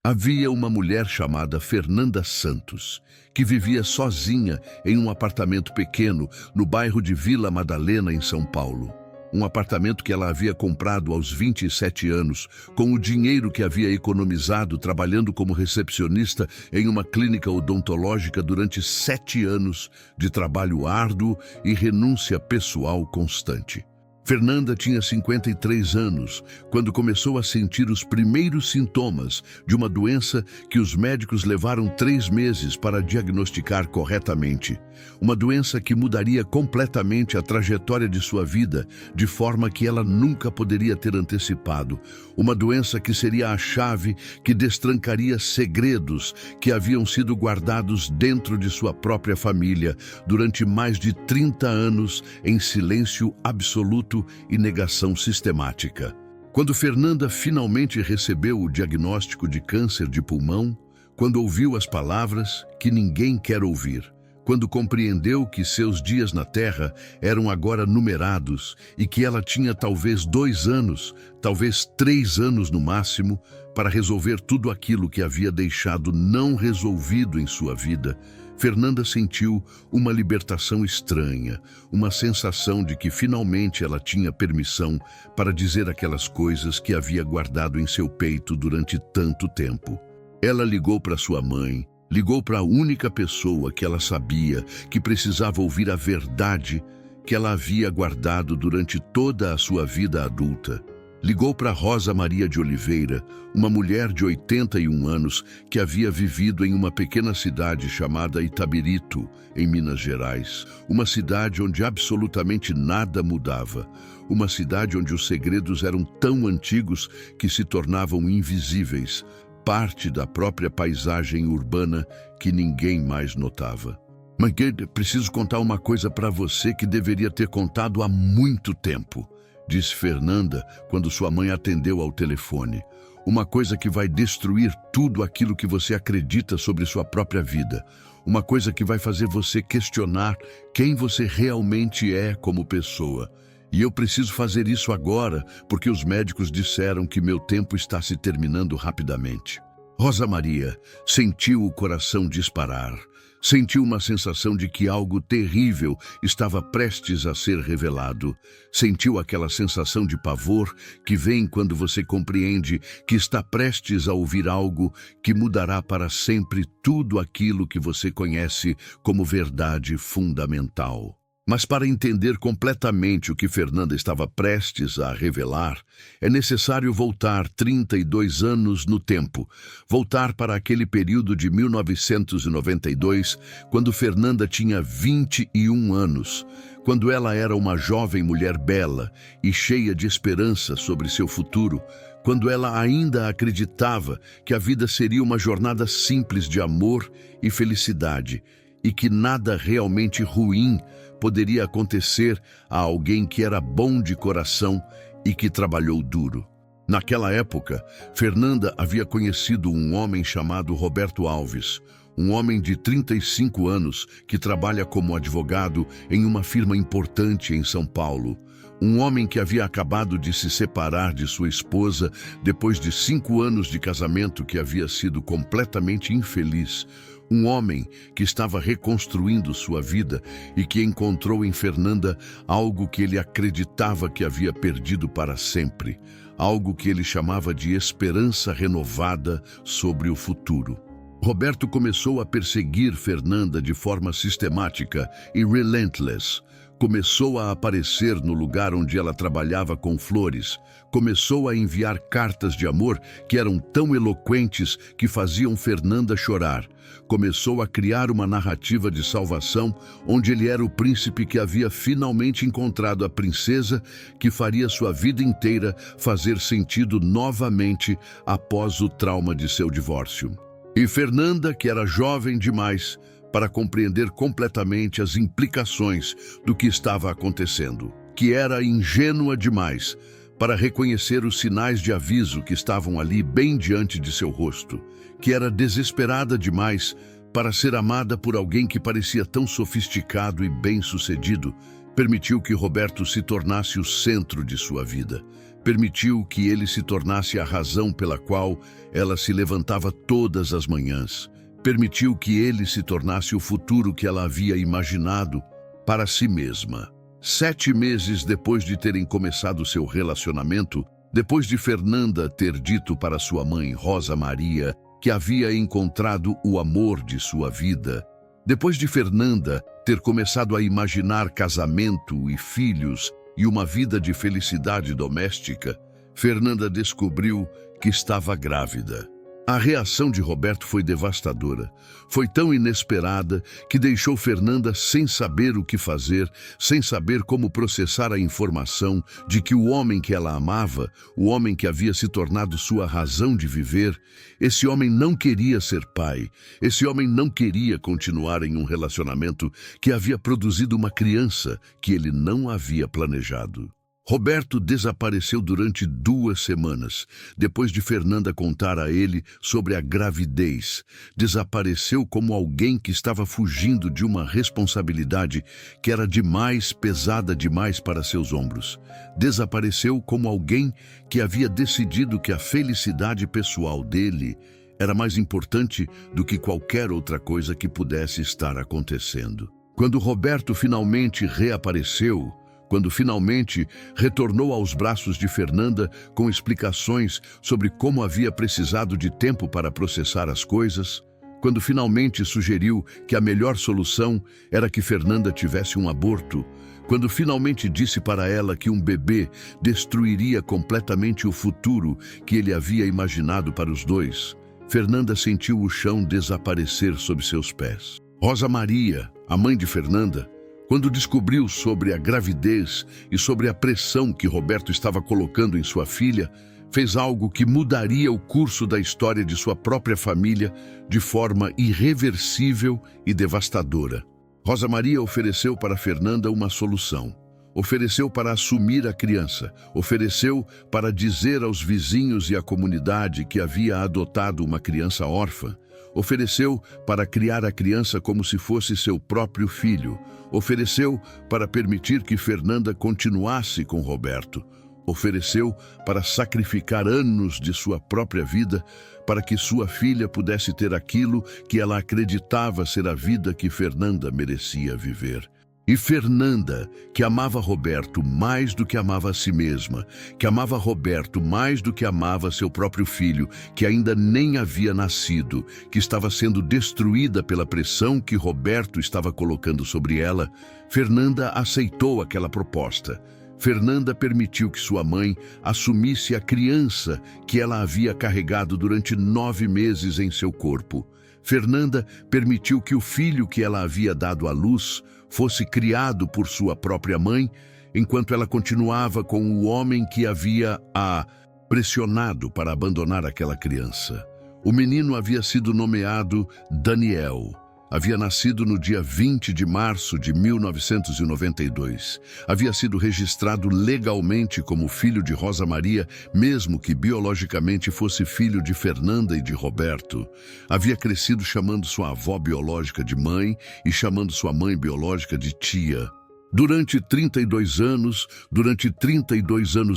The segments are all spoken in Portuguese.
Havia uma mulher chamada Fernanda Santos, que vivia sozinha em um apartamento pequeno no bairro de Vila Madalena, em São Paulo. Um apartamento que ela havia comprado aos 27 anos, com o dinheiro que havia economizado trabalhando como recepcionista em uma clínica odontológica durante 7 anos de trabalho árduo e renúncia pessoal constante. Fernanda tinha 53 anos quando começou a sentir os primeiros sintomas de uma doença que os médicos levaram 3 meses para diagnosticar corretamente. Uma doença que mudaria completamente a trajetória de sua vida de forma que ela nunca poderia ter antecipado. Uma doença que seria a chave que destrancaria segredos que haviam sido guardados dentro de sua própria família durante mais de 30 anos em silêncio absoluto e negação sistemática. Quando Fernanda finalmente recebeu o diagnóstico de câncer de pulmão, quando ouviu as palavras que ninguém quer ouvir, quando compreendeu que seus dias na Terra eram agora numerados e que ela tinha talvez 2 anos, talvez 3 anos no máximo, para resolver tudo aquilo que havia deixado não resolvido em sua vida, Fernanda sentiu uma libertação estranha, uma sensação de que finalmente ela tinha permissão para dizer aquelas coisas que havia guardado em seu peito durante tanto tempo. Ela ligou para sua mãe, ligou para a única pessoa que ela sabia que precisava ouvir a verdade que ela havia guardado durante toda a sua vida adulta. Ligou para Rosa Maria de Oliveira, uma mulher de 81 anos que havia vivido em uma pequena cidade chamada Itabirito, em Minas Gerais. Uma cidade onde absolutamente nada mudava. Uma cidade onde os segredos eram tão antigos que se tornavam invisíveis, parte da própria paisagem urbana que ninguém mais notava. Mas preciso contar uma coisa para você que deveria ter contado há muito tempo, disse Fernanda quando sua mãe atendeu ao telefone. Uma coisa que vai destruir tudo aquilo que você acredita sobre sua própria vida. Uma coisa que vai fazer você questionar quem você realmente é como pessoa. E eu preciso fazer isso agora, porque os médicos disseram que meu tempo está se terminando rapidamente. Rosa Maria sentiu o coração disparar. Sentiu uma sensação de que algo terrível estava prestes a ser revelado. Sentiu aquela sensação de pavor que vem quando você compreende que está prestes a ouvir algo que mudará para sempre tudo aquilo que você conhece como verdade fundamental. Mas para entender completamente o que Fernanda estava prestes a revelar, é necessário voltar 32 anos no tempo, voltar para aquele período de 1992, quando Fernanda tinha 21 anos, quando ela era uma jovem mulher bela e cheia de esperança sobre seu futuro, quando ela ainda acreditava que a vida seria uma jornada simples de amor e felicidade, e que nada realmente ruim poderia acontecer a alguém que era bom de coração e que trabalhou duro. Naquela época, Fernanda havia conhecido um homem chamado Roberto Alves, um homem de 35 anos que trabalha como advogado em uma firma importante em São Paulo. Um homem que havia acabado de se separar de sua esposa depois de 5 anos de casamento que havia sido completamente infeliz. Um homem que estava reconstruindo sua vida e que encontrou em Fernanda algo que ele acreditava que havia perdido para sempre, algo que ele chamava de esperança renovada sobre o futuro. Roberto começou a perseguir Fernanda de forma sistemática e relentless. Começou a aparecer no lugar onde ela trabalhava com flores. Começou a enviar cartas de amor que eram tão eloquentes que faziam Fernanda chorar. Começou a criar uma narrativa de salvação onde ele era o príncipe que havia finalmente encontrado a princesa que faria sua vida inteira fazer sentido novamente após o trauma de seu divórcio. E Fernanda, que era jovem demais para compreender completamente as implicações do que estava acontecendo, que era ingênua demais para reconhecer os sinais de aviso que estavam ali bem diante de seu rosto, que era desesperada demais para ser amada por alguém que parecia tão sofisticado e bem-sucedido, permitiu que Roberto se tornasse o centro de sua vida. Permitiu que ele se tornasse a razão pela qual ela se levantava todas as manhãs. Permitiu que ele se tornasse o futuro que ela havia imaginado para si mesma. 7 meses depois de terem começado seu relacionamento, depois de Fernanda ter dito para sua mãe, Rosa Maria, que havia encontrado o amor de sua vida, depois de Fernanda ter começado a imaginar casamento e filhos e uma vida de felicidade doméstica, Fernanda descobriu que estava grávida. A reação de Roberto foi devastadora. Foi tão inesperada que deixou Fernanda sem saber o que fazer, sem saber como processar a informação de que o homem que ela amava, o homem que havia se tornado sua razão de viver, esse homem não queria ser pai, esse homem não queria continuar em um relacionamento que havia produzido uma criança que ele não havia planejado. Roberto desapareceu durante 2 semanas, depois de Fernanda contar a ele sobre a gravidez. Desapareceu como alguém que estava fugindo de uma responsabilidade que era demais, pesada demais para seus ombros. Desapareceu como alguém que havia decidido que a felicidade pessoal dele era mais importante do que qualquer outra coisa que pudesse estar acontecendo. Quando Roberto finalmente reapareceu, quando finalmente retornou aos braços de Fernanda com explicações sobre como havia precisado de tempo para processar as coisas, quando finalmente sugeriu que a melhor solução era que Fernanda tivesse um aborto, quando finalmente disse para ela que um bebê destruiria completamente o futuro que ele havia imaginado para os dois, Fernanda sentiu o chão desaparecer sob seus pés. Rosa Maria, a mãe de Fernanda, quando descobriu sobre a gravidez e sobre a pressão que Roberto estava colocando em sua filha, fez algo que mudaria o curso da história de sua própria família de forma irreversível e devastadora. Rosa Maria ofereceu para Fernanda uma solução. Ofereceu para assumir a criança. Ofereceu para dizer aos vizinhos e à comunidade que havia adotado uma criança órfã. Ofereceu para criar a criança como se fosse seu próprio filho. Ofereceu para permitir que Fernanda continuasse com Roberto. Ofereceu para sacrificar anos de sua própria vida para que sua filha pudesse ter aquilo que ela acreditava ser a vida que Fernanda merecia viver. E Fernanda, que amava Roberto mais do que amava a si mesma, que amava Roberto mais do que amava seu próprio filho, que ainda nem havia nascido, que estava sendo destruída pela pressão que Roberto estava colocando sobre ela, Fernanda aceitou aquela proposta. Fernanda permitiu que sua mãe assumisse a criança que ela havia carregado durante 9 meses em seu corpo. Fernanda permitiu que o filho que ela havia dado à luz fosse criado por sua própria mãe, enquanto ela continuava com o homem que havia a pressionado para abandonar aquela criança. O menino havia sido nomeado Daniel. Havia nascido no dia 20 de março de 1992. Havia sido registrado legalmente como filho de Rosa Maria, mesmo que biologicamente fosse filho de Fernanda e de Roberto. Havia crescido chamando sua avó biológica de mãe e chamando sua mãe biológica de tia. Durante 32 anos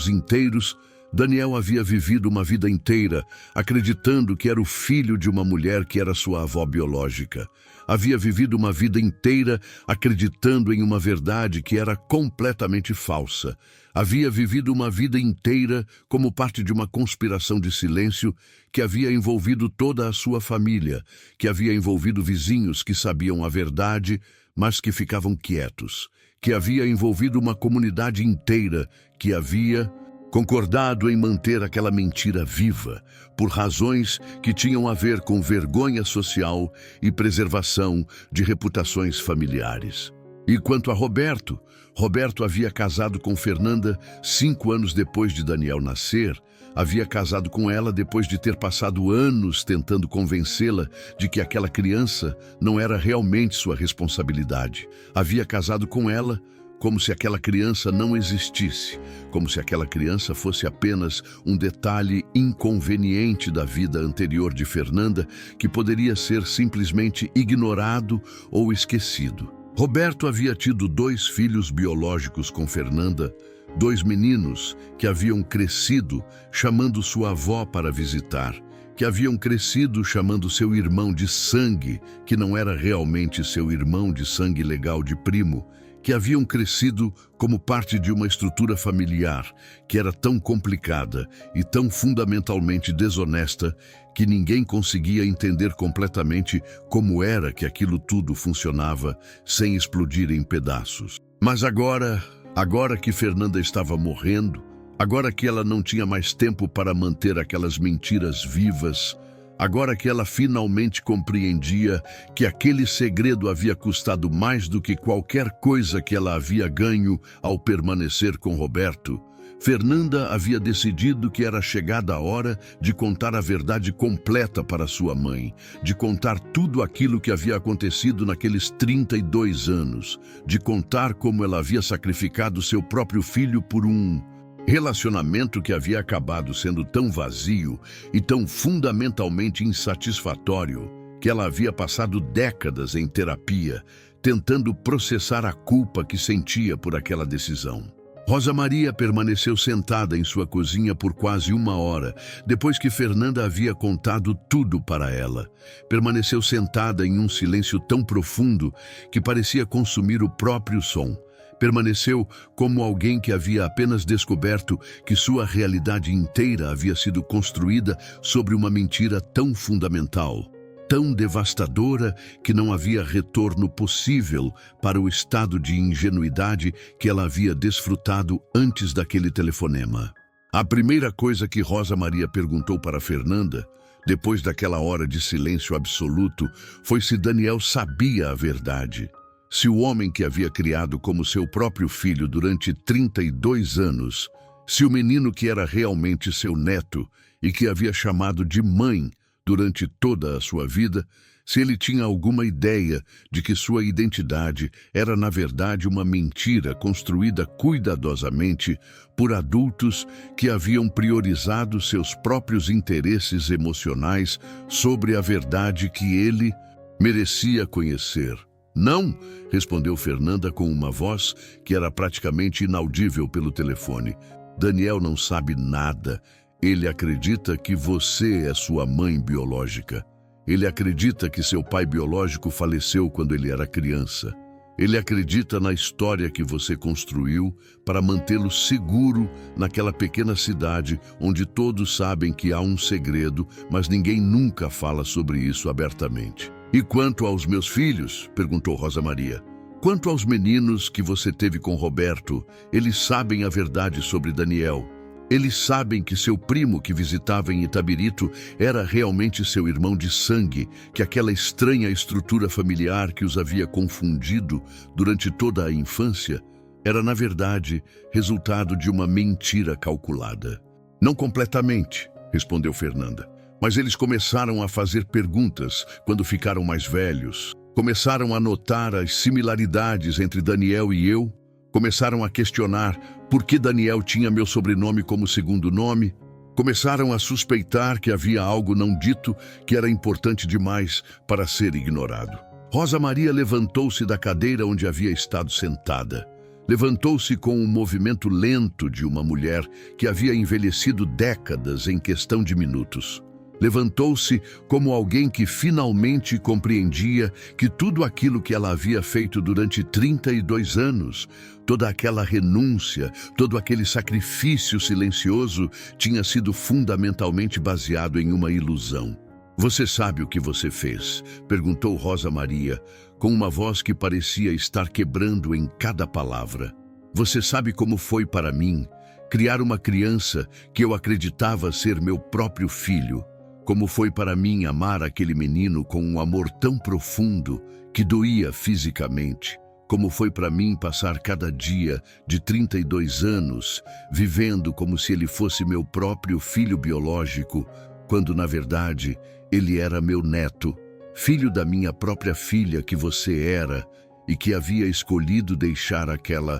inteiros, Daniel havia vivido uma vida inteira acreditando que era o filho de uma mulher que era sua avó biológica. Havia vivido uma vida inteira acreditando em uma verdade que era completamente falsa. Havia vivido uma vida inteira como parte de uma conspiração de silêncio que havia envolvido toda a sua família, que havia envolvido vizinhos que sabiam a verdade, mas que ficavam quietos, que havia envolvido uma comunidade inteira que havia concordado em manter aquela mentira viva, por razões que tinham a ver com vergonha social e preservação de reputações familiares. E quanto a Roberto, Roberto havia casado com Fernanda 5 anos depois de Daniel nascer. Havia casado com ela depois de ter passado anos tentando convencê-la de que aquela criança não era realmente sua responsabilidade. Havia casado com ela como se aquela criança não existisse, como se aquela criança fosse apenas um detalhe inconveniente da vida anterior de Fernanda que poderia ser simplesmente ignorado ou esquecido. Roberto havia tido 2 filhos biológicos com Fernanda, 2 meninos que haviam crescido chamando sua avó para visitar, que haviam crescido chamando seu irmão de sangue, que não era realmente seu irmão de sangue legal de primo, que haviam crescido como parte de uma estrutura familiar que era tão complicada e tão fundamentalmente desonesta que ninguém conseguia entender completamente como era que aquilo tudo funcionava sem explodir em pedaços. Mas agora que Fernanda estava morrendo, agora que ela não tinha mais tempo para manter aquelas mentiras vivas, agora que ela finalmente compreendia que aquele segredo havia custado mais do que qualquer coisa que ela havia ganho ao permanecer com Roberto, Fernanda havia decidido que era chegada a hora de contar a verdade completa para sua mãe, de contar tudo aquilo que havia acontecido naqueles 32 anos, de contar como ela havia sacrificado seu próprio filho por um relacionamento que havia acabado sendo tão vazio e tão fundamentalmente insatisfatório que ela havia passado décadas em terapia, tentando processar a culpa que sentia por aquela decisão. Rosa Maria permaneceu sentada em sua cozinha por quase 1 hora, depois que Fernanda havia contado tudo para ela. Permaneceu sentada em um silêncio tão profundo que parecia consumir o próprio som. Permaneceu como alguém que havia apenas descoberto que sua realidade inteira havia sido construída sobre uma mentira tão fundamental, tão devastadora que não havia retorno possível para o estado de ingenuidade que ela havia desfrutado antes daquele telefonema. A primeira coisa que Rosa Maria perguntou para Fernanda, depois daquela hora de silêncio absoluto, foi se Daniel sabia a verdade. Se o homem que havia criado como seu próprio filho durante 32 anos, se o menino que era realmente seu neto e que havia chamado de mãe durante toda a sua vida, se ele tinha alguma ideia de que sua identidade era na verdade uma mentira construída cuidadosamente por adultos que haviam priorizado seus próprios interesses emocionais sobre a verdade que ele merecia conhecer. Não, respondeu Fernanda com uma voz que era praticamente inaudível pelo telefone. Daniel não sabe nada. Ele acredita que você é sua mãe biológica. Ele acredita que seu pai biológico faleceu quando ele era criança. Ele acredita na história que você construiu para mantê-lo seguro naquela pequena cidade onde todos sabem que há um segredo, mas ninguém nunca fala sobre isso abertamente. E quanto aos meus filhos? Perguntou Rosa Maria. Quanto aos meninos que você teve com Roberto, eles sabem a verdade sobre Daniel. Eles sabem que seu primo que visitava em Itabirito era realmente seu irmão de sangue, que aquela estranha estrutura familiar que os havia confundido durante toda a infância era, na verdade, resultado de uma mentira calculada. Não completamente, respondeu Fernanda. Mas eles começaram a fazer perguntas quando ficaram mais velhos. Começaram a notar as similaridades entre Daniel e eu. Começaram a questionar por que Daniel tinha meu sobrenome como segundo nome. Começaram a suspeitar que havia algo não dito que era importante demais para ser ignorado. Rosa Maria levantou-se da cadeira onde havia estado sentada. Levantou-se com um movimento lento de uma mulher que havia envelhecido décadas em questão de minutos. Levantou-se como alguém que finalmente compreendia que tudo aquilo que ela havia feito durante 32 anos, toda aquela renúncia, todo aquele sacrifício silencioso tinha sido fundamentalmente baseado em uma ilusão. Você sabe o que você fez? Perguntou Rosa Maria, com uma voz que parecia estar quebrando em cada palavra. Você sabe como foi para mim criar uma criança que eu acreditava ser meu próprio filho? Como foi para mim amar aquele menino com um amor tão profundo que doía fisicamente? Como foi para mim passar cada dia de 32 anos vivendo como se ele fosse meu próprio filho biológico, quando na verdade ele era meu neto, filho da minha própria filha que você era e que havia escolhido deixar aquela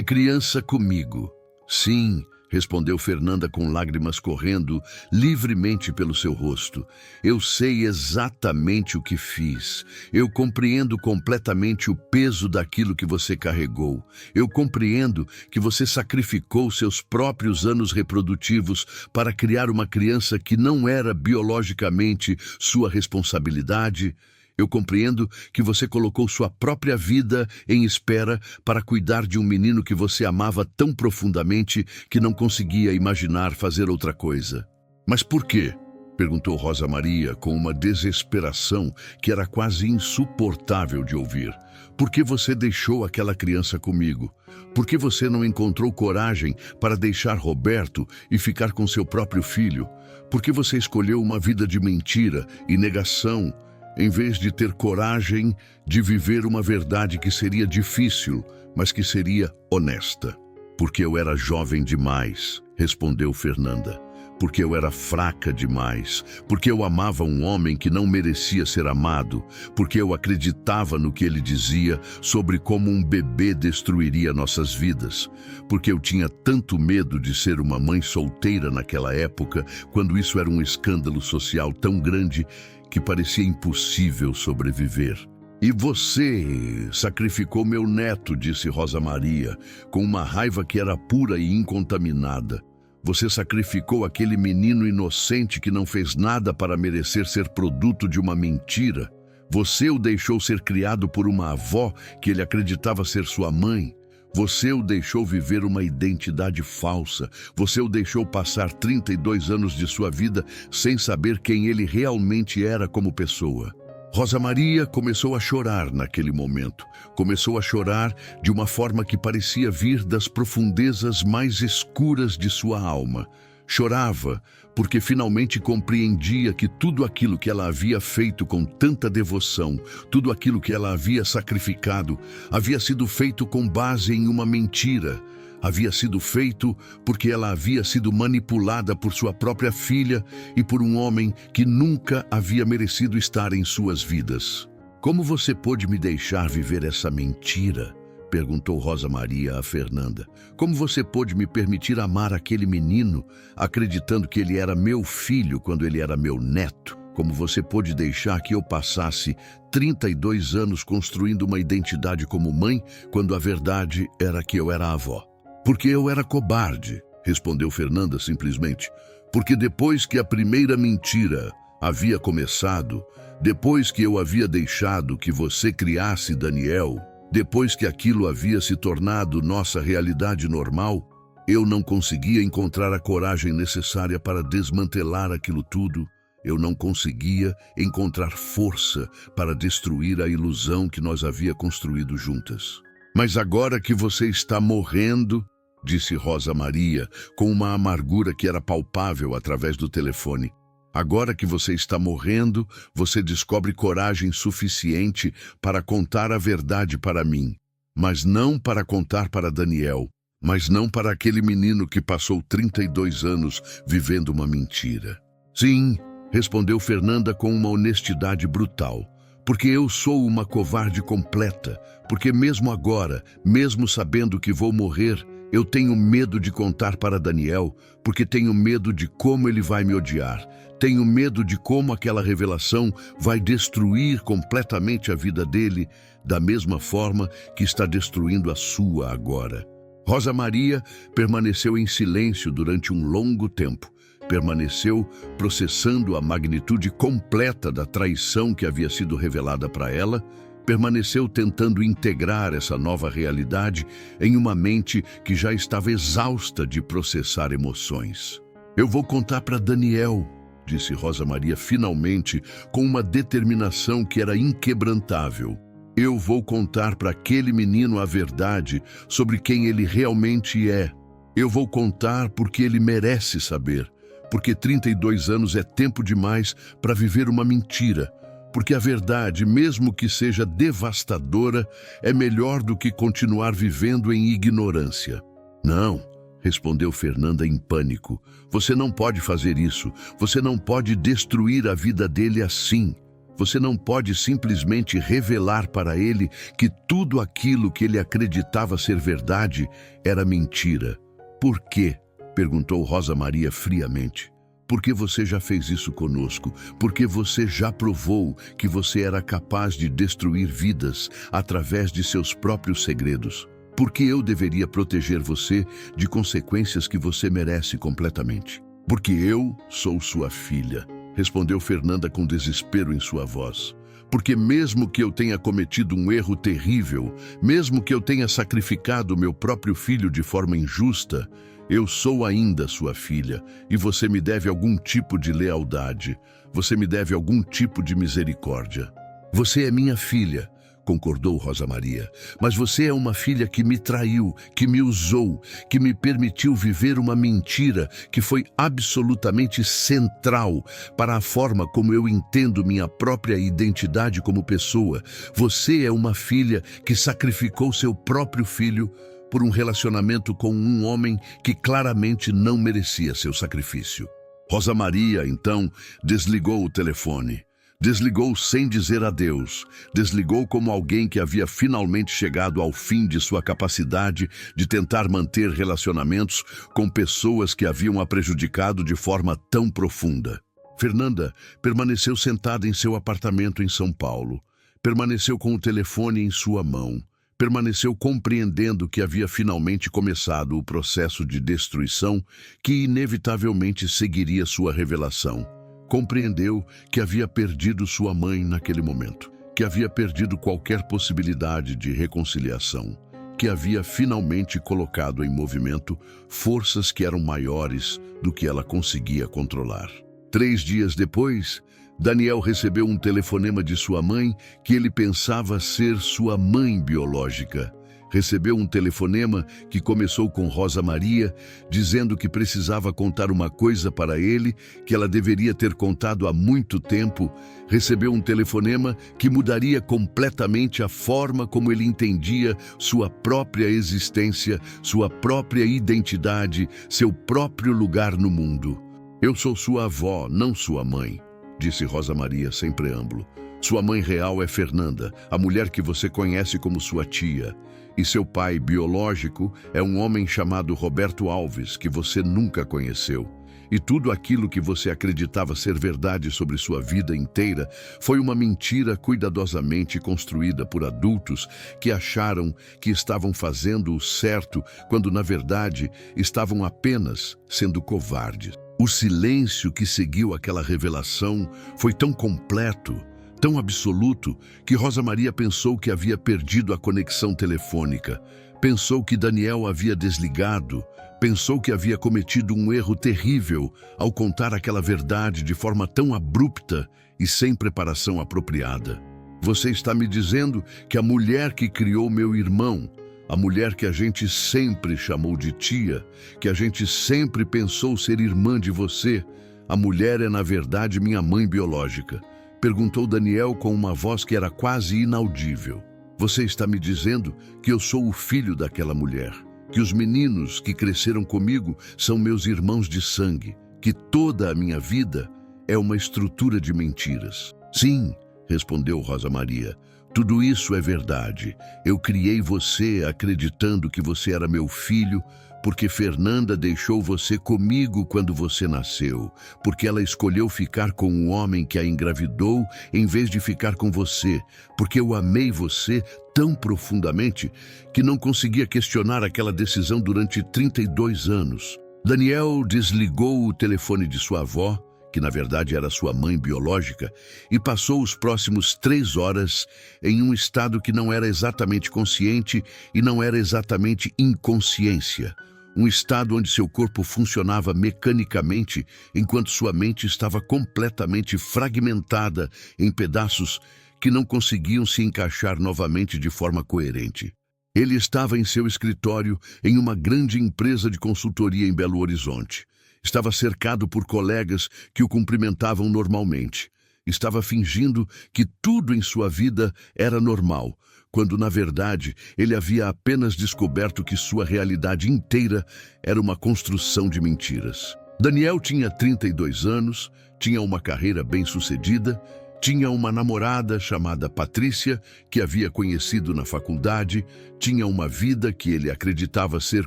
criança comigo. Sim, respondeu Fernanda com lágrimas correndo livremente pelo seu rosto. Eu sei exatamente o que fiz. Eu compreendo completamente o peso daquilo que você carregou. Eu compreendo que você sacrificou seus próprios anos reprodutivos para criar uma criança que não era biologicamente sua responsabilidade. Eu compreendo que você colocou sua própria vida em espera para cuidar de um menino que você amava tão profundamente que não conseguia imaginar fazer outra coisa. Mas por quê? Perguntou Rosa Maria com uma desesperação que era quase insuportável de ouvir. Por que você deixou aquela criança comigo? Por que você não encontrou coragem para deixar Roberto e ficar com seu próprio filho? Por que você escolheu uma vida de mentira e negação, em vez de ter coragem de viver uma verdade que seria difícil, mas que seria honesta? Porque eu era jovem demais, respondeu Fernanda. Porque eu era fraca demais, porque eu amava um homem que não merecia ser amado, porque eu acreditava no que ele dizia sobre como um bebê destruiria nossas vidas, porque eu tinha tanto medo de ser uma mãe solteira naquela época, quando isso era um escândalo social tão grande que parecia impossível sobreviver. E você sacrificou meu neto, disse Rosa Maria, com uma raiva que era pura e incontaminada. Você sacrificou aquele menino inocente que não fez nada para merecer ser produto de uma mentira. Você o deixou ser criado por uma avó que ele acreditava ser sua mãe. Você o deixou viver uma identidade falsa. Você o deixou passar 32 anos de sua vida sem saber quem ele realmente era como pessoa. Rosa Maria começou a chorar naquele momento. Começou a chorar de uma forma que parecia vir das profundezas mais escuras de sua alma. Chorava porque finalmente compreendia que tudo aquilo que ela havia feito com tanta devoção, tudo aquilo que ela havia sacrificado, havia sido feito com base em uma mentira. Havia sido feito porque ela havia sido manipulada por sua própria filha e por um homem que nunca havia merecido estar em suas vidas. Como você pôde me deixar viver essa mentira? Perguntou Rosa Maria a Fernanda. Como você pôde me permitir amar aquele menino, acreditando que ele era meu filho quando ele era meu neto? Como você pôde deixar que eu passasse 32 anos construindo uma identidade como mãe, quando a verdade era que eu era avó? Porque eu era cobarde, respondeu Fernanda simplesmente. Porque depois que a primeira mentira havia começado, depois que eu havia deixado que você criasse Daniel, depois que aquilo havia se tornado nossa realidade normal, eu não conseguia encontrar a coragem necessária para desmantelar aquilo tudo. Eu não conseguia encontrar força para destruir a ilusão que nós havia construído juntas. Mas agora que você está morrendo, disse Rosa Maria, com uma amargura que era palpável através do telefone. Agora que você está morrendo, você descobre coragem suficiente para contar a verdade para mim, mas não para contar para Daniel, mas não para aquele menino que passou 32 anos vivendo uma mentira. Sim, respondeu Fernanda com uma honestidade brutal. Porque eu sou uma covarde completa, porque mesmo agora, mesmo sabendo que vou morrer, eu tenho medo de contar para Daniel, porque tenho medo de como ele vai me odiar. Tenho medo de como aquela revelação vai destruir completamente a vida dele, da mesma forma que está destruindo a sua agora. Rosa Maria permaneceu em silêncio durante um longo tempo. Permaneceu processando a magnitude completa da traição que havia sido revelada para ela, permaneceu tentando integrar essa nova realidade em uma mente que já estava exausta de processar emoções. Eu vou contar para Daniel, disse Rosa Maria finalmente, com uma determinação que era inquebrantável. Eu vou contar para aquele menino a verdade sobre quem ele realmente é. Eu vou contar porque ele merece saber. Porque 32 anos é tempo demais para viver uma mentira. Porque a verdade, mesmo que seja devastadora, é melhor do que continuar vivendo em ignorância. Não, respondeu Fernanda em pânico. Você não pode fazer isso. Você não pode destruir a vida dele assim. Você não pode simplesmente revelar para ele que tudo aquilo que ele acreditava ser verdade era mentira. Por quê? Perguntou Rosa Maria friamente. Porque você já fez isso conosco, porque você já provou que você era capaz de destruir vidas através de seus próprios segredos. Porque eu deveria proteger você de consequências que você merece completamente. Porque eu sou sua filha, respondeu Fernanda com desespero em sua voz. Porque mesmo que eu tenha cometido um erro terrível, mesmo que eu tenha sacrificado meu próprio filho de forma injusta, eu sou ainda sua filha, e você me deve algum tipo de lealdade. Você me deve algum tipo de misericórdia. Você é minha filha, concordou Rosa Maria, mas você é uma filha que me traiu, que me usou, que me permitiu viver uma mentira que foi absolutamente central para a forma como eu entendo minha própria identidade como pessoa. Você é uma filha que sacrificou seu próprio filho por um relacionamento com um homem que claramente não merecia seu sacrifício. Rosa Maria, então, desligou o telefone. Desligou sem dizer adeus. Desligou como alguém que havia finalmente chegado ao fim de sua capacidade de tentar manter relacionamentos com pessoas que haviam a prejudicado de forma tão profunda. Fernanda permaneceu sentada em seu apartamento em São Paulo. Permaneceu com o telefone em sua mão. Permaneceu compreendendo que havia finalmente começado o processo de destruição que inevitavelmente seguiria sua revelação. Compreendeu que havia perdido sua mãe naquele momento, que havia perdido qualquer possibilidade de reconciliação, que havia finalmente colocado em movimento forças que eram maiores do que ela conseguia controlar. 3 dias depois, Daniel recebeu um telefonema de sua mãe que ele pensava ser sua mãe biológica. Recebeu um telefonema que começou com Rosa Maria, dizendo que precisava contar uma coisa para ele que ela deveria ter contado há muito tempo. Recebeu um telefonema que mudaria completamente a forma como ele entendia sua própria existência, sua própria identidade, seu próprio lugar no mundo. Eu sou sua avó, não sua mãe, disse Rosa Maria sem preâmbulo. Sua mãe real é Fernanda, a mulher que você conhece como sua tia. E seu pai biológico é um homem chamado Roberto Alves, que você nunca conheceu. E tudo aquilo que você acreditava ser verdade sobre sua vida inteira foi uma mentira cuidadosamente construída por adultos que acharam que estavam fazendo o certo, quando na verdade estavam apenas sendo covardes. O silêncio que seguiu aquela revelação foi tão completo, tão absoluto, que Rosa Maria pensou que havia perdido a conexão telefônica, pensou que Daniel havia desligado, pensou que havia cometido um erro terrível ao contar aquela verdade de forma tão abrupta e sem preparação apropriada. Você está me dizendo que a mulher que criou meu irmão, a mulher que a gente sempre chamou de tia, que a gente sempre pensou ser irmã de você, a mulher é na verdade minha mãe biológica. Perguntou Daniel com uma voz que era quase inaudível. Você está me dizendo que eu sou o filho daquela mulher, que os meninos que cresceram comigo são meus irmãos de sangue, que toda a minha vida é uma estrutura de mentiras. Sim, respondeu Rosa Maria, tudo isso é verdade. Eu criei você acreditando que você era meu filho, porque Fernanda deixou você comigo quando você nasceu, porque ela escolheu ficar com um homem que a engravidou em vez de ficar com você, porque eu amei você tão profundamente que não conseguia questionar aquela decisão durante 32 anos. Daniel desligou o telefone de sua avó, que na verdade era sua mãe biológica, e passou os próximos 3 horas em um estado que não era exatamente consciente e não era exatamente inconsciência. Um estado onde seu corpo funcionava mecanicamente, enquanto sua mente estava completamente fragmentada em pedaços que não conseguiam se encaixar novamente de forma coerente. Ele estava em seu escritório em uma grande empresa de consultoria em Belo Horizonte. Estava cercado por colegas que o cumprimentavam normalmente. Estava fingindo que tudo em sua vida era normal, quando na verdade ele havia apenas descoberto que sua realidade inteira era uma construção de mentiras. Daniel tinha 32 anos, tinha uma carreira bem-sucedida Tinha uma namorada chamada Patrícia, que havia conhecido na faculdade, tinha uma vida que ele acreditava ser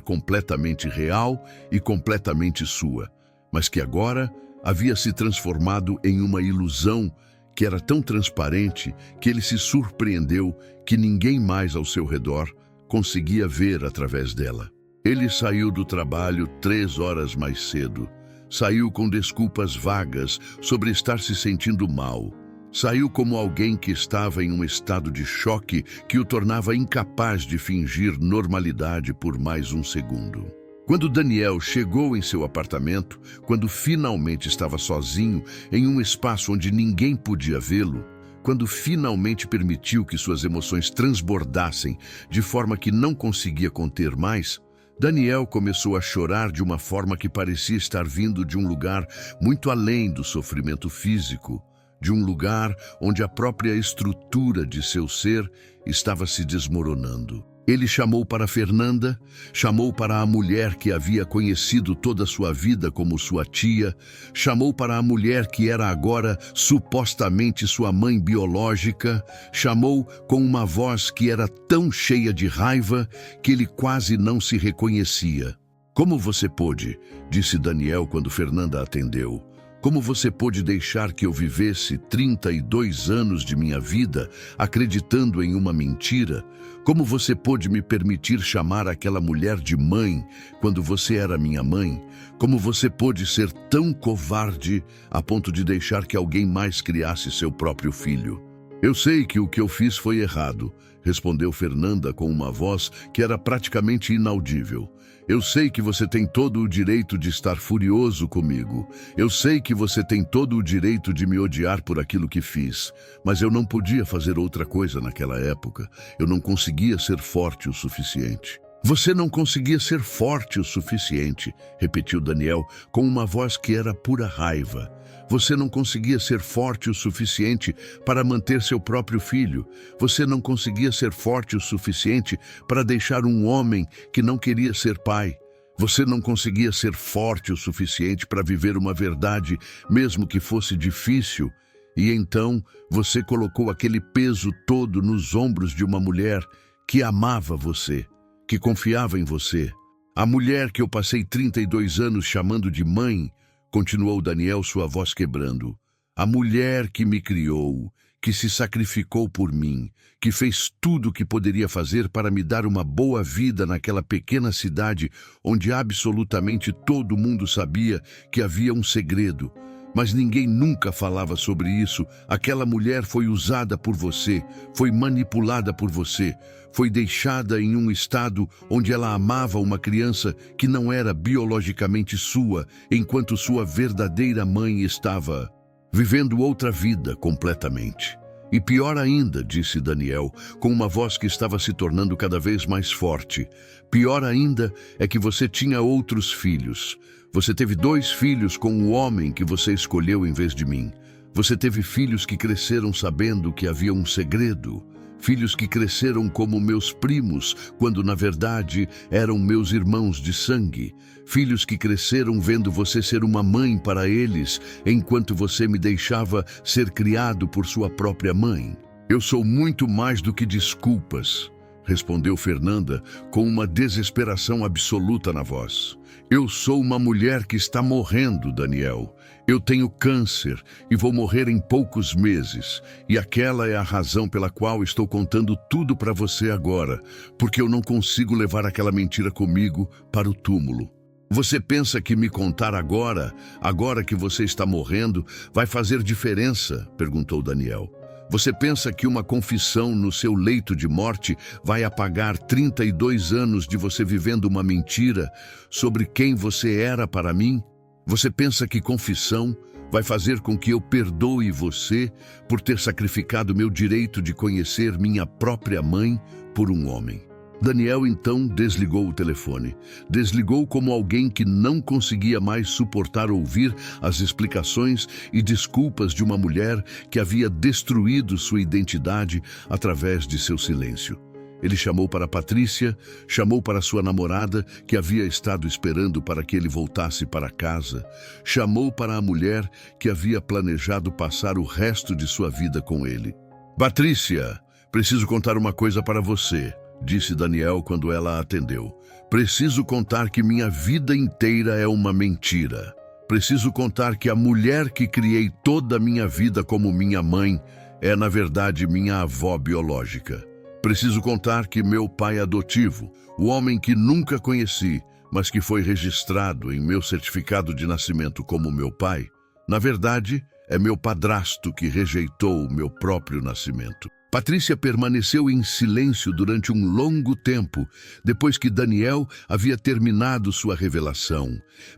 completamente real e completamente sua, mas que agora havia se transformado em uma ilusão que era tão transparente que ele se surpreendeu que ninguém mais ao seu redor conseguia ver através dela. Ele saiu do trabalho 3 horas mais cedo. Saiu com desculpas vagas sobre estar se sentindo mal. Saiu como alguém que estava em um estado de choque que o tornava incapaz de fingir normalidade por mais um segundo. Quando Daniel chegou em seu apartamento, quando finalmente estava sozinho em um espaço onde ninguém podia vê-lo, quando finalmente permitiu que suas emoções transbordassem de forma que não conseguia conter mais, Daniel começou a chorar de uma forma que parecia estar vindo de um lugar muito além do sofrimento físico, de um lugar onde a própria estrutura de seu ser estava se desmoronando. Ele chamou para Fernanda, chamou para a mulher que havia conhecido toda a sua vida como sua tia, chamou para a mulher que era agora supostamente sua mãe biológica, chamou com uma voz que era tão cheia de raiva que ele quase não se reconhecia. "Como você pôde?", disse Daniel quando Fernanda atendeu. "Como você pôde deixar que eu vivesse 32 anos de minha vida acreditando em uma mentira? Como você pôde me permitir chamar aquela mulher de mãe quando você era minha mãe? Como você pôde ser tão covarde a ponto de deixar que alguém mais criasse seu próprio filho?" "Eu sei que o que eu fiz foi errado", respondeu Fernanda com uma voz que era praticamente inaudível. "Eu sei que você tem todo o direito de estar furioso comigo. Eu sei que você tem todo o direito de me odiar por aquilo que fiz. Mas eu não podia fazer outra coisa naquela época. Eu não conseguia ser forte o suficiente." "Você não conseguia ser forte o suficiente", repetiu Daniel com uma voz que era pura raiva. "Você não conseguia ser forte o suficiente para manter seu próprio filho. Você não conseguia ser forte o suficiente para deixar um homem que não queria ser pai. Você não conseguia ser forte o suficiente para viver uma verdade, mesmo que fosse difícil. E então você colocou aquele peso todo nos ombros de uma mulher que amava você, que confiava em você. A mulher que eu passei 32 anos chamando de mãe", continuou Daniel, sua voz quebrando. "A mulher que me criou, que se sacrificou por mim, que fez tudo o que poderia fazer para me dar uma boa vida naquela pequena cidade onde absolutamente todo mundo sabia que havia um segredo. Mas ninguém nunca falava sobre isso. Aquela mulher foi usada por você, foi manipulada por você, foi deixada em um estado onde ela amava uma criança que não era biologicamente sua, enquanto sua verdadeira mãe estava vivendo outra vida completamente. E pior ainda", disse Daniel, com uma voz que estava se tornando cada vez mais forte, "pior ainda é que você tinha outros filhos. Você teve 2 filhos com o homem que você escolheu em vez de mim. Você teve filhos que cresceram sabendo que havia um segredo. Filhos que cresceram como meus primos, quando na verdade eram meus irmãos de sangue. Filhos que cresceram vendo você ser uma mãe para eles, enquanto você me deixava ser criado por sua própria mãe." "Eu sou muito mais do que desculpas", respondeu Fernanda com uma desesperação absoluta na voz. "Eu sou uma mulher que está morrendo, Daniel. Eu tenho câncer e vou morrer em poucos meses. E aquela é a razão pela qual estou contando tudo para você agora, porque eu não consigo levar aquela mentira comigo para o túmulo." "Você pensa que me contar agora que você está morrendo, vai fazer diferença?", perguntou Daniel. "Você pensa que uma confissão no seu leito de morte vai apagar 32 anos de você vivendo uma mentira sobre quem você era para mim? Você pensa que confissão vai fazer com que eu perdoe você por ter sacrificado meu direito de conhecer minha própria mãe por um homem?" Daniel então desligou o telefone. Desligou como alguém que não conseguia mais suportar ouvir as explicações e desculpas de uma mulher que havia destruído sua identidade através de seu silêncio. Ele chamou para Patrícia, chamou para sua namorada, que havia estado esperando para que ele voltasse para casa, chamou para a mulher que havia planejado passar o resto de sua vida com ele. Patrícia, preciso contar uma coisa para você, disse Daniel quando ela a atendeu. Preciso contar que minha vida inteira é uma mentira. Preciso contar que a mulher que criei toda a minha vida como minha mãe é, na verdade, minha avó biológica. Preciso contar que meu pai adotivo, o homem que nunca conheci, mas que foi registrado em meu certificado de nascimento como meu pai, na verdade, é meu padrasto que rejeitou o meu próprio nascimento. Patrícia permaneceu em silêncio durante um longo tempo, depois que Daniel havia terminado sua revelação.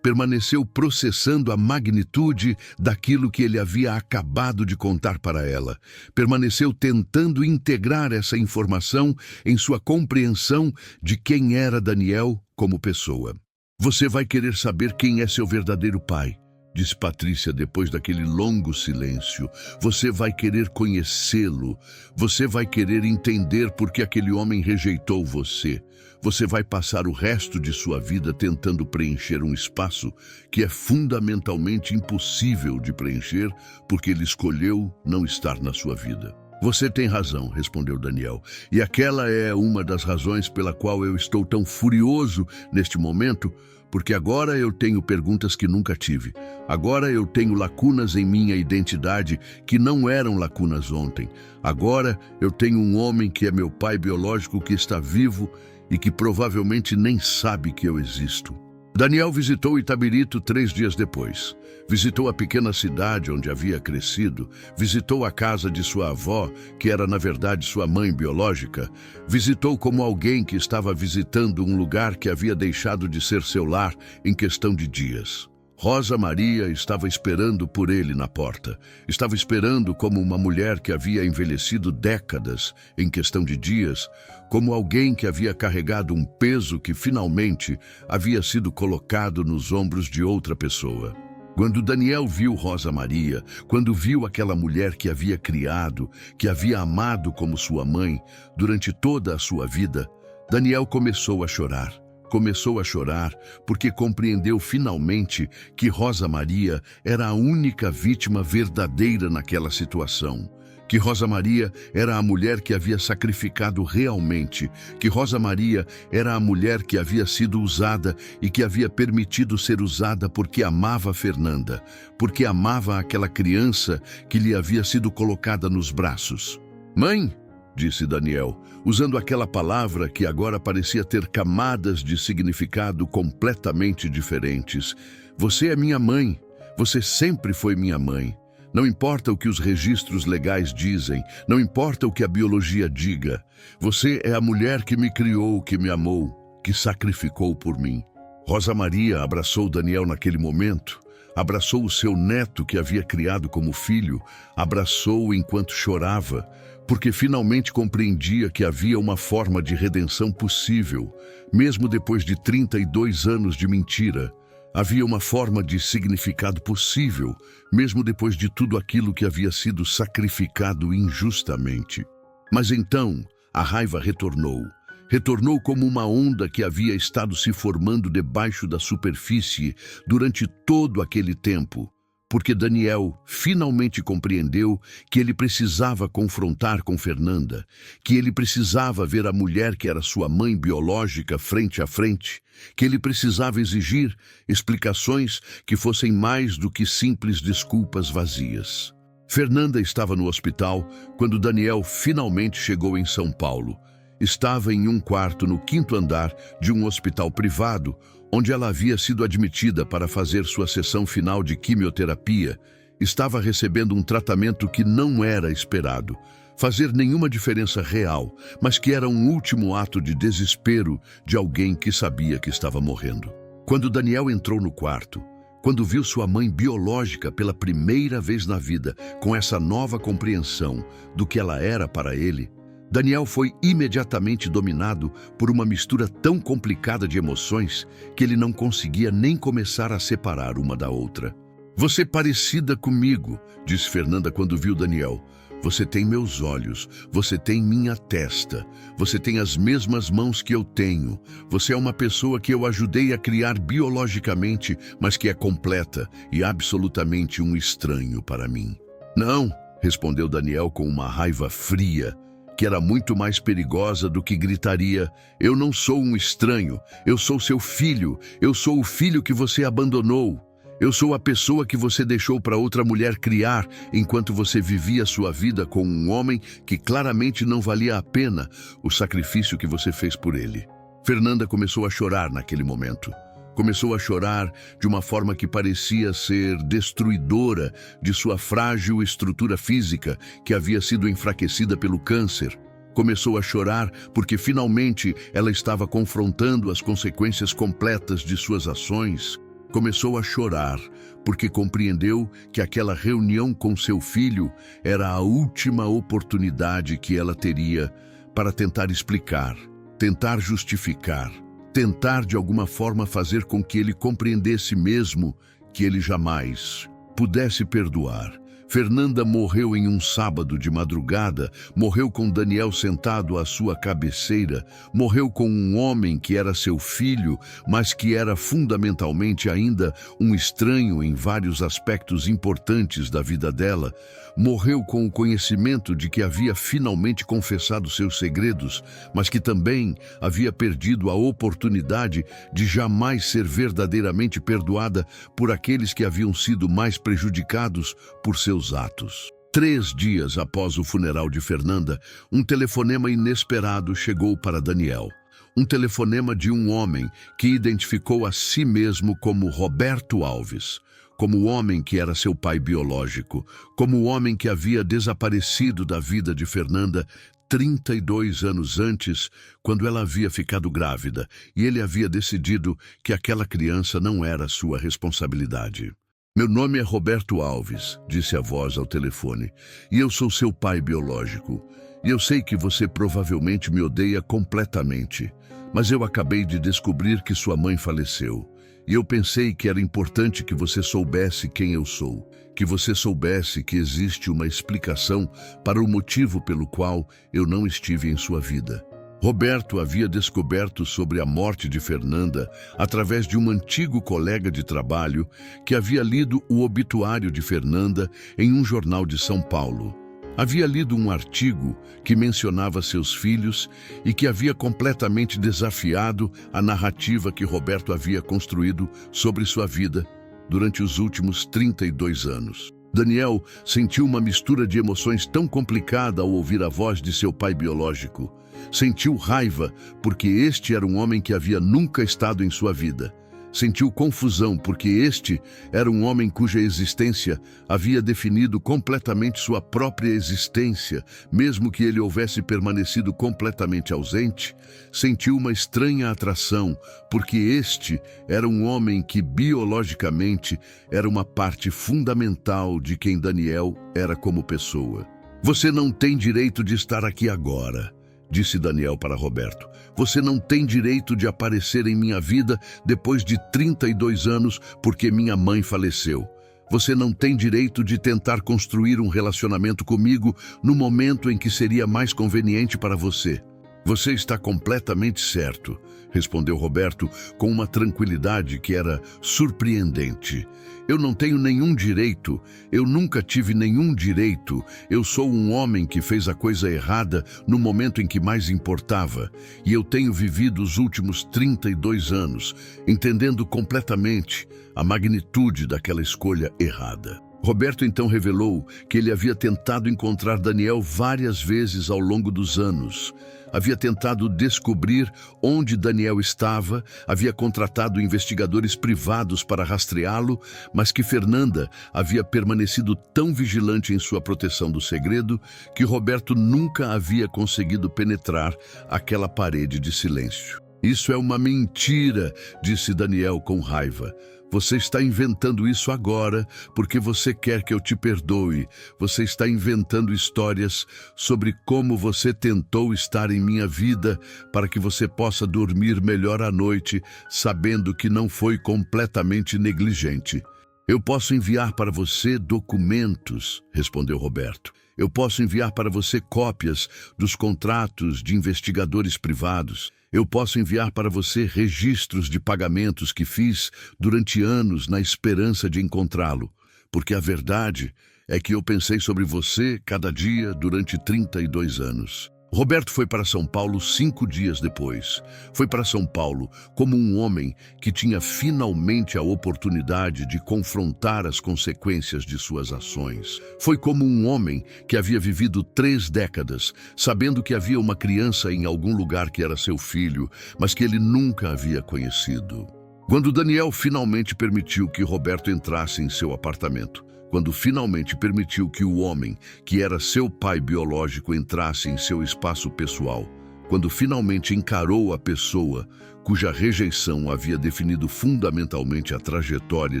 Permaneceu processando a magnitude daquilo que ele havia acabado de contar para ela. Permaneceu tentando integrar essa informação em sua compreensão de quem era Daniel como pessoa. Você vai querer saber quem é seu verdadeiro pai, disse Patrícia depois daquele longo silêncio. Você vai querer conhecê-lo. Você vai querer entender por que aquele homem rejeitou você. Você vai passar o resto de sua vida tentando preencher um espaço que é fundamentalmente impossível de preencher porque ele escolheu não estar na sua vida. Você tem razão, respondeu Daniel, e aquela é uma das razões pela qual eu estou tão furioso neste momento, porque agora eu tenho perguntas que nunca tive. Agora eu tenho lacunas em minha identidade que não eram lacunas ontem. Agora eu tenho um homem que é meu pai biológico que está vivo e que provavelmente nem sabe que eu existo. Daniel visitou Itabirito 3 dias depois. Visitou a pequena cidade onde havia crescido, visitou a casa de sua avó, que era na verdade sua mãe biológica, visitou como alguém que estava visitando um lugar que havia deixado de ser seu lar em questão de dias. Rosa Maria estava esperando por ele na porta. Estava esperando como uma mulher que havia envelhecido décadas em questão de dias, como alguém que havia carregado um peso que finalmente havia sido colocado nos ombros de outra pessoa. Quando Daniel viu Rosa Maria, quando viu aquela mulher que havia criado, que havia amado como sua mãe durante toda a sua vida, Daniel começou a chorar. Começou a chorar porque compreendeu finalmente que Rosa Maria era a única vítima verdadeira naquela situação. Que Rosa Maria era a mulher que havia sacrificado realmente. Que Rosa Maria era a mulher que havia sido usada e que havia permitido ser usada porque amava Fernanda, porque amava aquela criança que lhe havia sido colocada nos braços. Mãe, disse Daniel, usando aquela palavra que agora parecia ter camadas de significado completamente diferentes. Você é minha mãe. Você sempre foi minha mãe. Não importa o que os registros legais dizem, não importa o que a biologia diga. Você é a mulher que me criou, que me amou, que sacrificou por mim. Rosa Maria abraçou Daniel naquele momento. Abraçou o seu neto que havia criado como filho. Abraçou-o enquanto chorava, porque finalmente compreendia que havia uma forma de redenção possível, mesmo depois de 32 anos de mentira. Havia uma forma de significado possível, mesmo depois de tudo aquilo que havia sido sacrificado injustamente. Mas então, a raiva retornou. Retornou como uma onda que havia estado se formando debaixo da superfície durante todo aquele tempo, porque Daniel finalmente compreendeu que ele precisava confrontar com Fernanda, que ele precisava ver a mulher que era sua mãe biológica frente a frente, que ele precisava exigir explicações que fossem mais do que simples desculpas vazias. Fernanda estava no hospital quando Daniel finalmente chegou em São Paulo. Estava em um quarto no 5º andar de um hospital privado, onde ela havia sido admitida para fazer sua sessão final de quimioterapia. Estava recebendo um tratamento que não era esperado, fazer nenhuma diferença real, mas que era um último ato de desespero de alguém que sabia que estava morrendo. Quando Daniel entrou no quarto, quando viu sua mãe biológica pela primeira vez na vida, com essa nova compreensão do que ela era para ele, Daniel foi imediatamente dominado por uma mistura tão complicada de emoções que ele não conseguia nem começar a separar uma da outra. Você é parecida comigo, disse Fernanda quando viu Daniel. Você tem meus olhos, você tem minha testa, você tem as mesmas mãos que eu tenho. Você é uma pessoa que eu ajudei a criar biologicamente, mas que é completa e absolutamente um estranho para mim. Não, respondeu Daniel com uma raiva fria, que era muito mais perigosa do que gritaria. Eu não sou um estranho, eu sou seu filho, eu sou o filho que você abandonou. Eu sou a pessoa que você deixou para outra mulher criar enquanto você vivia sua vida com um homem que claramente não valia a pena o sacrifício que você fez por ele. Fernanda começou a chorar naquele momento. Começou a chorar de uma forma que parecia ser destruidora de sua frágil estrutura física que havia sido enfraquecida pelo câncer. Começou a chorar porque finalmente ela estava confrontando as consequências completas de suas ações. Começou a chorar porque compreendeu que aquela reunião com seu filho era a última oportunidade que ela teria para tentar explicar, tentar justificar, tentar de alguma forma fazer com que ele compreendesse mesmo que ele jamais pudesse perdoar. Fernanda morreu em um sábado de madrugada, morreu com Daniel sentado à sua cabeceira, morreu com um homem que era seu filho, mas que era fundamentalmente ainda um estranho em vários aspectos importantes da vida dela. Morreu com o conhecimento de que havia finalmente confessado seus segredos, mas que também havia perdido a oportunidade de jamais ser verdadeiramente perdoada por aqueles que haviam sido mais prejudicados por seus atos. 3 dias após o funeral de Fernanda, um telefonema inesperado chegou para Daniel. Um telefonema de um homem que identificou a si mesmo como Roberto Alves, como o homem que era seu pai biológico, como o homem que havia desaparecido da vida de Fernanda 32 anos antes, quando ela havia ficado grávida, e ele havia decidido que aquela criança não era sua responsabilidade. Meu nome é Roberto Alves, disse a voz ao telefone, e eu sou seu pai biológico. E eu sei que você provavelmente me odeia completamente, mas eu acabei de descobrir que sua mãe faleceu. E eu pensei que era importante que você soubesse quem eu sou, que você soubesse que existe uma explicação para o motivo pelo qual eu não estive em sua vida. Roberto havia descoberto sobre a morte de Fernanda através de um antigo colega de trabalho que havia lido o obituário de Fernanda em um jornal de São Paulo. Havia lido um artigo que mencionava seus filhos e que havia completamente desafiado a narrativa que Roberto havia construído sobre sua vida durante os últimos 32 anos. Daniel sentiu uma mistura de emoções tão complicada ao ouvir a voz de seu pai biológico. Sentiu raiva porque este era um homem que havia nunca estado em sua vida. Sentiu confusão porque este era um homem cuja existência havia definido completamente sua própria existência, mesmo que ele houvesse permanecido completamente ausente. Sentiu uma estranha atração porque este era um homem que biologicamente era uma parte fundamental de quem Daniel era como pessoa. Você não tem direito de estar aqui agora, disse Daniel para Roberto. Você não tem direito de aparecer em minha vida depois de 32 anos porque minha mãe faleceu. Você não tem direito de tentar construir um relacionamento comigo no momento em que seria mais conveniente para você. Você está completamente certo, respondeu Roberto com uma tranquilidade que era surpreendente. Eu não tenho nenhum direito, eu nunca tive nenhum direito. Eu sou um homem que fez a coisa errada no momento em que mais importava. E eu tenho vivido os últimos 32 anos, entendendo completamente a magnitude daquela escolha errada. Roberto então revelou que ele havia tentado encontrar Daniel várias vezes ao longo dos anos. Havia tentado descobrir onde Daniel estava, havia contratado investigadores privados para rastreá-lo, mas que Fernanda havia permanecido tão vigilante em sua proteção do segredo que Roberto nunca havia conseguido penetrar aquela parede de silêncio. Isso é uma mentira, disse Daniel com raiva. Você está inventando isso agora porque você quer que eu te perdoe. Você está inventando histórias sobre como você tentou estar em minha vida para que você possa dormir melhor à noite, sabendo que não foi completamente negligente. Eu posso enviar para você documentos, respondeu Roberto. Eu posso enviar para você cópias dos contratos de investigadores privados. Eu posso enviar para você registros de pagamentos que fiz durante anos na esperança de encontrá-lo. Porque a verdade é que eu pensei sobre você cada dia durante 32 anos. Roberto foi para São Paulo 5 dias depois. Foi para São Paulo como um homem que tinha finalmente a oportunidade de confrontar as consequências de suas ações. Foi como um homem que havia vivido 3 décadas, sabendo que havia uma criança em algum lugar que era seu filho, mas que ele nunca havia conhecido. Quando Daniel finalmente permitiu que Roberto entrasse em seu apartamento, quando finalmente permitiu que o homem, que era seu pai biológico, entrasse em seu espaço pessoal, quando finalmente encarou a pessoa cuja rejeição havia definido fundamentalmente a trajetória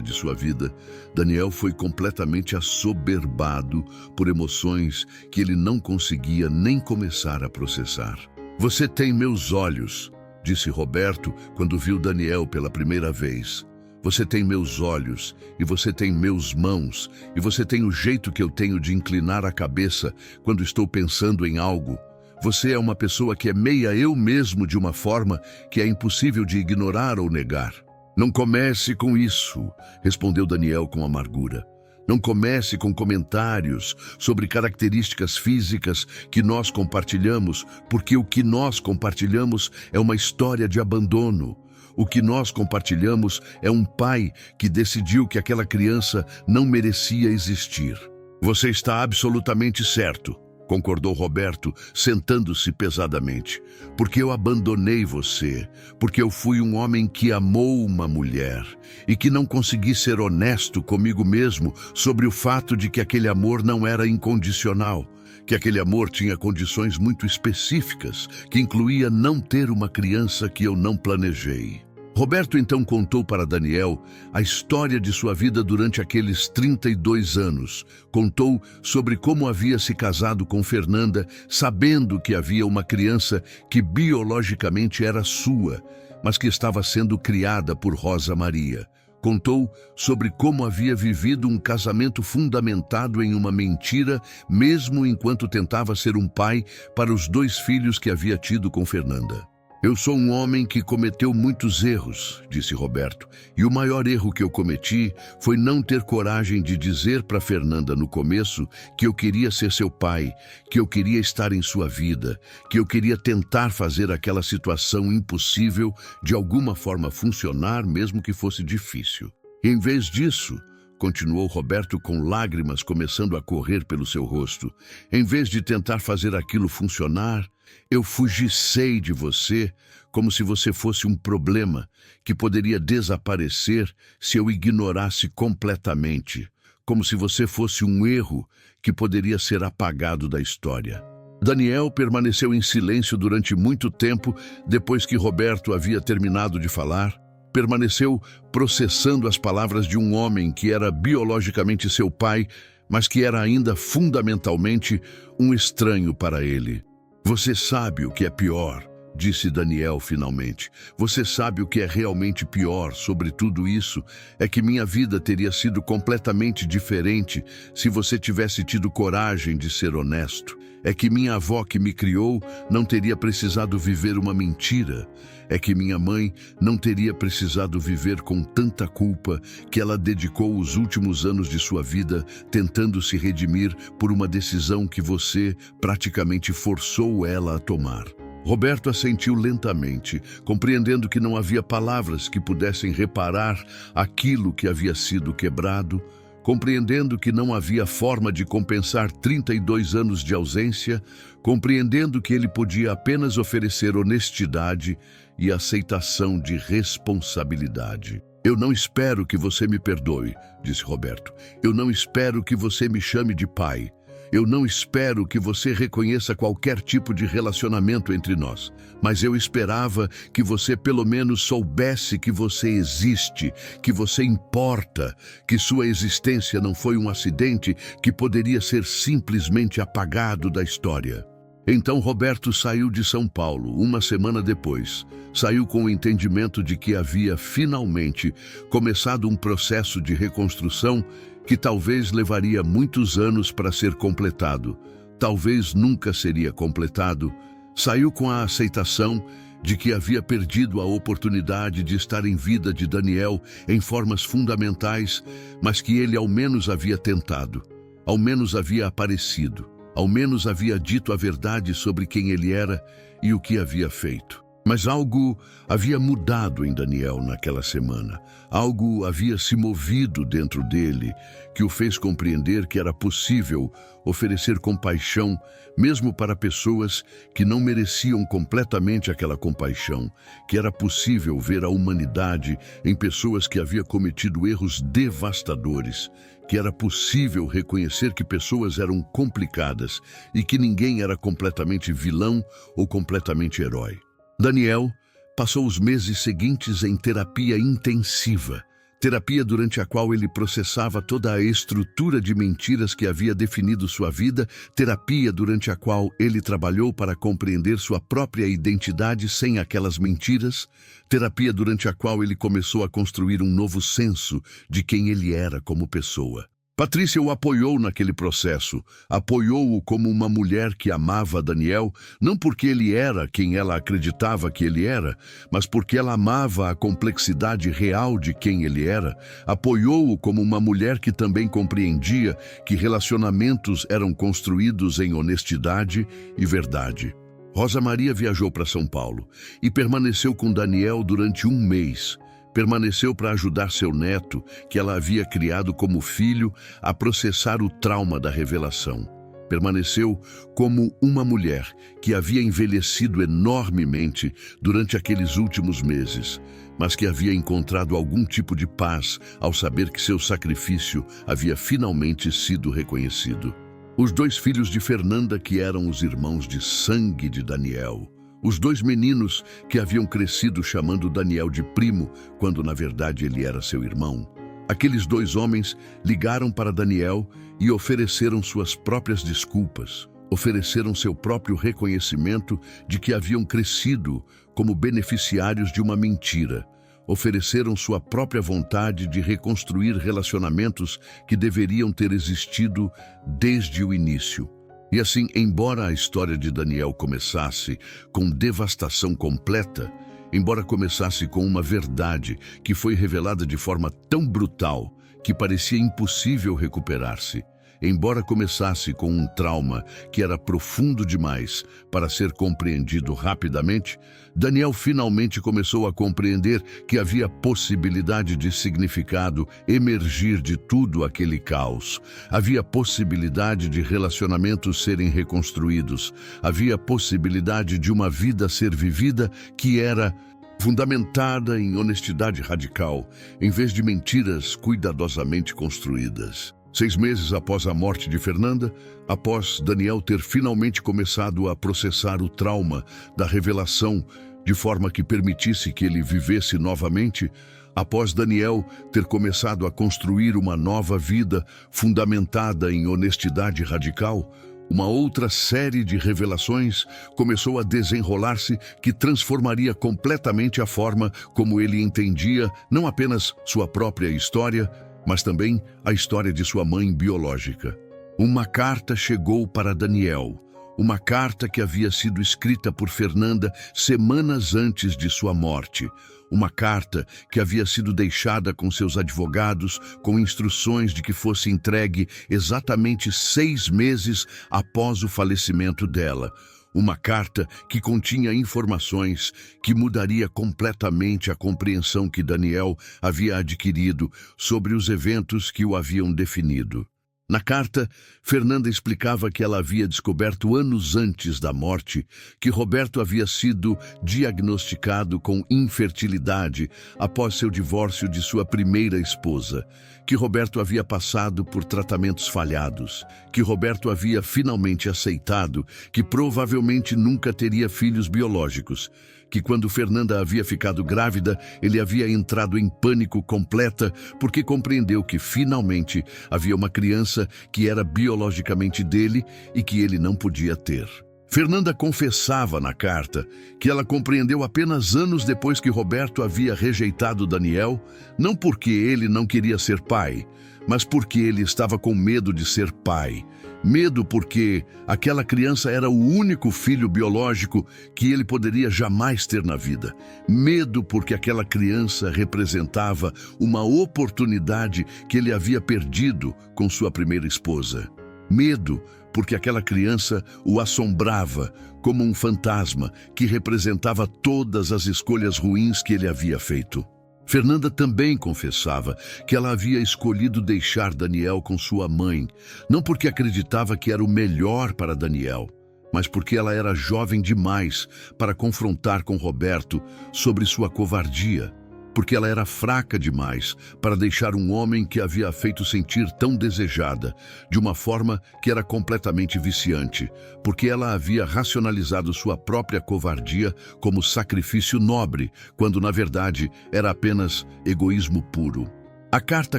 de sua vida, Daniel foi completamente assoberbado por emoções que ele não conseguia nem começar a processar. "Você tem meus olhos", disse Roberto quando viu Daniel pela primeira vez. "Você tem meus olhos, e você tem meus mãos, e você tem o jeito que eu tenho de inclinar a cabeça quando estou pensando em algo. Você é uma pessoa que é meia eu mesmo de uma forma que é impossível de ignorar ou negar." "Não comece com isso", respondeu Daniel com amargura. "Não comece com comentários sobre características físicas que nós compartilhamos, porque o que nós compartilhamos é uma história de abandono. O que nós compartilhamos é um pai que decidiu que aquela criança não merecia existir." "Você está absolutamente certo", concordou Roberto, sentando-se pesadamente. "Porque eu abandonei você, porque eu fui um homem que amou uma mulher e que não consegui ser honesto comigo mesmo sobre o fato de que aquele amor não era incondicional, que aquele amor tinha condições muito específicas, que incluía não ter uma criança que eu não planejei." Roberto então contou para Daniel a história de sua vida durante aqueles 32 anos. Contou sobre como havia se casado com Fernanda, sabendo que havia uma criança que biologicamente era sua, mas que estava sendo criada por Rosa Maria. Contou sobre como havia vivido um casamento fundamentado em uma mentira, mesmo enquanto tentava ser um pai para os 2 filhos que havia tido com Fernanda. "Eu sou um homem que cometeu muitos erros", disse Roberto, "e o maior erro que eu cometi foi não ter coragem de dizer para Fernanda no começo que eu queria ser seu pai, que eu queria estar em sua vida, que eu queria tentar fazer aquela situação impossível de alguma forma funcionar, mesmo que fosse difícil. Em vez disso", continuou Roberto com lágrimas começando a correr pelo seu rosto, "em vez de tentar fazer aquilo funcionar, eu fugissei de você como se você fosse um problema que poderia desaparecer se eu ignorasse completamente, como se você fosse um erro que poderia ser apagado da história." Daniel permaneceu em silêncio durante muito tempo depois que Roberto havia terminado de falar. Permaneceu processando as palavras de um homem que era biologicamente seu pai, mas que era ainda fundamentalmente um estranho para ele. "Você sabe o que é pior", disse Daniel finalmente. "Você sabe o que é realmente pior sobre tudo isso? É que minha vida teria sido completamente diferente se você tivesse tido coragem de ser honesto. É que minha avó que me criou não teria precisado viver uma mentira. É que minha mãe não teria precisado viver com tanta culpa que ela dedicou os últimos anos de sua vida tentando se redimir por uma decisão que você praticamente forçou ela a tomar." Roberto assentiu lentamente, compreendendo que não havia palavras que pudessem reparar aquilo que havia sido quebrado, compreendendo que não havia forma de compensar 32 anos de ausência, compreendendo que ele podia apenas oferecer honestidade e aceitação de responsabilidade. "Eu não espero que você me perdoe", disse Roberto. "Eu não espero que você me chame de pai. Eu não espero que você reconheça qualquer tipo de relacionamento entre nós, mas eu esperava que você pelo menos soubesse que você existe, que você importa, que sua existência não foi um acidente que poderia ser simplesmente apagado da história." Então Roberto saiu de São Paulo, uma semana depois. Saiu com o entendimento de que havia finalmente começado um processo de reconstrução que talvez levaria muitos anos para ser completado, talvez nunca seria completado, saiu com a aceitação de que havia perdido a oportunidade de estar em vida de Daniel em formas fundamentais, mas que ele ao menos havia tentado, ao menos havia aparecido, ao menos havia dito a verdade sobre quem ele era e o que havia feito. Mas algo havia mudado em Daniel naquela semana. Algo havia se movido dentro dele que o fez compreender que era possível oferecer compaixão mesmo para pessoas que não mereciam completamente aquela compaixão, que era possível ver a humanidade em pessoas que haviam cometido erros devastadores, que era possível reconhecer que pessoas eram complicadas e que ninguém era completamente vilão ou completamente herói. Daniel passou os meses seguintes em terapia intensiva, terapia durante a qual ele processava toda a estrutura de mentiras que havia definido sua vida, terapia durante a qual ele trabalhou para compreender sua própria identidade sem aquelas mentiras, terapia durante a qual ele começou a construir um novo senso de quem ele era como pessoa. Patrícia o apoiou naquele processo, apoiou-o como uma mulher que amava Daniel, não porque ele era quem ela acreditava que ele era, mas porque ela amava a complexidade real de quem ele era, apoiou-o como uma mulher que também compreendia que relacionamentos eram construídos em honestidade e verdade. Rosa Maria viajou para São Paulo e permaneceu com Daniel durante um mês. Permaneceu para ajudar seu neto, que ela havia criado como filho, a processar o trauma da revelação. Permaneceu como uma mulher que havia envelhecido enormemente durante aqueles últimos meses, mas que havia encontrado algum tipo de paz ao saber que seu sacrifício havia finalmente sido reconhecido. Os 2 filhos de Fernanda, que eram os irmãos de sangue de Daniel, os 2 meninos que haviam crescido chamando Daniel de primo, quando na verdade ele era seu irmão. Aqueles 2 homens ligaram para Daniel e ofereceram suas próprias desculpas, ofereceram seu próprio reconhecimento de que haviam crescido como beneficiários de uma mentira, ofereceram sua própria vontade de reconstruir relacionamentos que deveriam ter existido desde o início. E assim, embora a história de Daniel começasse com devastação completa, embora começasse com uma verdade que foi revelada de forma tão brutal que parecia impossível recuperar-se, embora começasse com um trauma que era profundo demais para ser compreendido rapidamente, Daniel finalmente começou a compreender que havia possibilidade de significado emergir de tudo aquele caos. Havia possibilidade de relacionamentos serem reconstruídos. Havia possibilidade de uma vida ser vivida que era fundamentada em honestidade radical, em vez de mentiras cuidadosamente construídas. 6 meses após a morte de Fernanda, após Daniel ter finalmente começado a processar o trauma da revelação de forma que permitisse que ele vivesse novamente, após Daniel ter começado a construir uma nova vida fundamentada em honestidade radical, uma outra série de revelações começou a desenrolar-se que transformaria completamente a forma como ele entendia não apenas sua própria história, mas também a história de sua mãe biológica. Uma carta chegou para Daniel, uma carta que havia sido escrita por Fernanda semanas antes de sua morte, uma carta que havia sido deixada com seus advogados com instruções de que fosse entregue exatamente 6 meses após o falecimento dela. Uma carta que continha informações que mudaria completamente a compreensão que Daniel havia adquirido sobre os eventos que o haviam definido. Na carta, Fernanda explicava que ela havia descoberto anos antes da morte que Roberto havia sido diagnosticado com infertilidade após seu divórcio de sua primeira esposa, que Roberto havia passado por tratamentos falhados, que Roberto havia finalmente aceitado que provavelmente nunca teria filhos biológicos, que quando Fernanda havia ficado grávida, ele havia entrado em pânico completa porque compreendeu que finalmente havia uma criança que era biologicamente dele e que ele não podia ter. Fernanda confessava na carta que ela compreendeu apenas anos depois que Roberto havia rejeitado Daniel, não porque ele não queria ser pai, mas porque ele estava com medo de ser pai. Medo porque aquela criança era o único filho biológico que ele poderia jamais ter na vida. Medo porque aquela criança representava uma oportunidade que ele havia perdido com sua primeira esposa. Medo porque aquela criança o assombrava como um fantasma que representava todas as escolhas ruins que ele havia feito. Fernanda também confessava que ela havia escolhido deixar Daniel com sua mãe, não porque acreditava que era o melhor para Daniel, mas porque ela era jovem demais para confrontar com Roberto sobre sua covardia, porque ela era fraca demais para deixar um homem que havia feito sentir tão desejada, de uma forma que era completamente viciante, porque ela havia racionalizado sua própria covardia como sacrifício nobre, quando na verdade era apenas egoísmo puro. A carta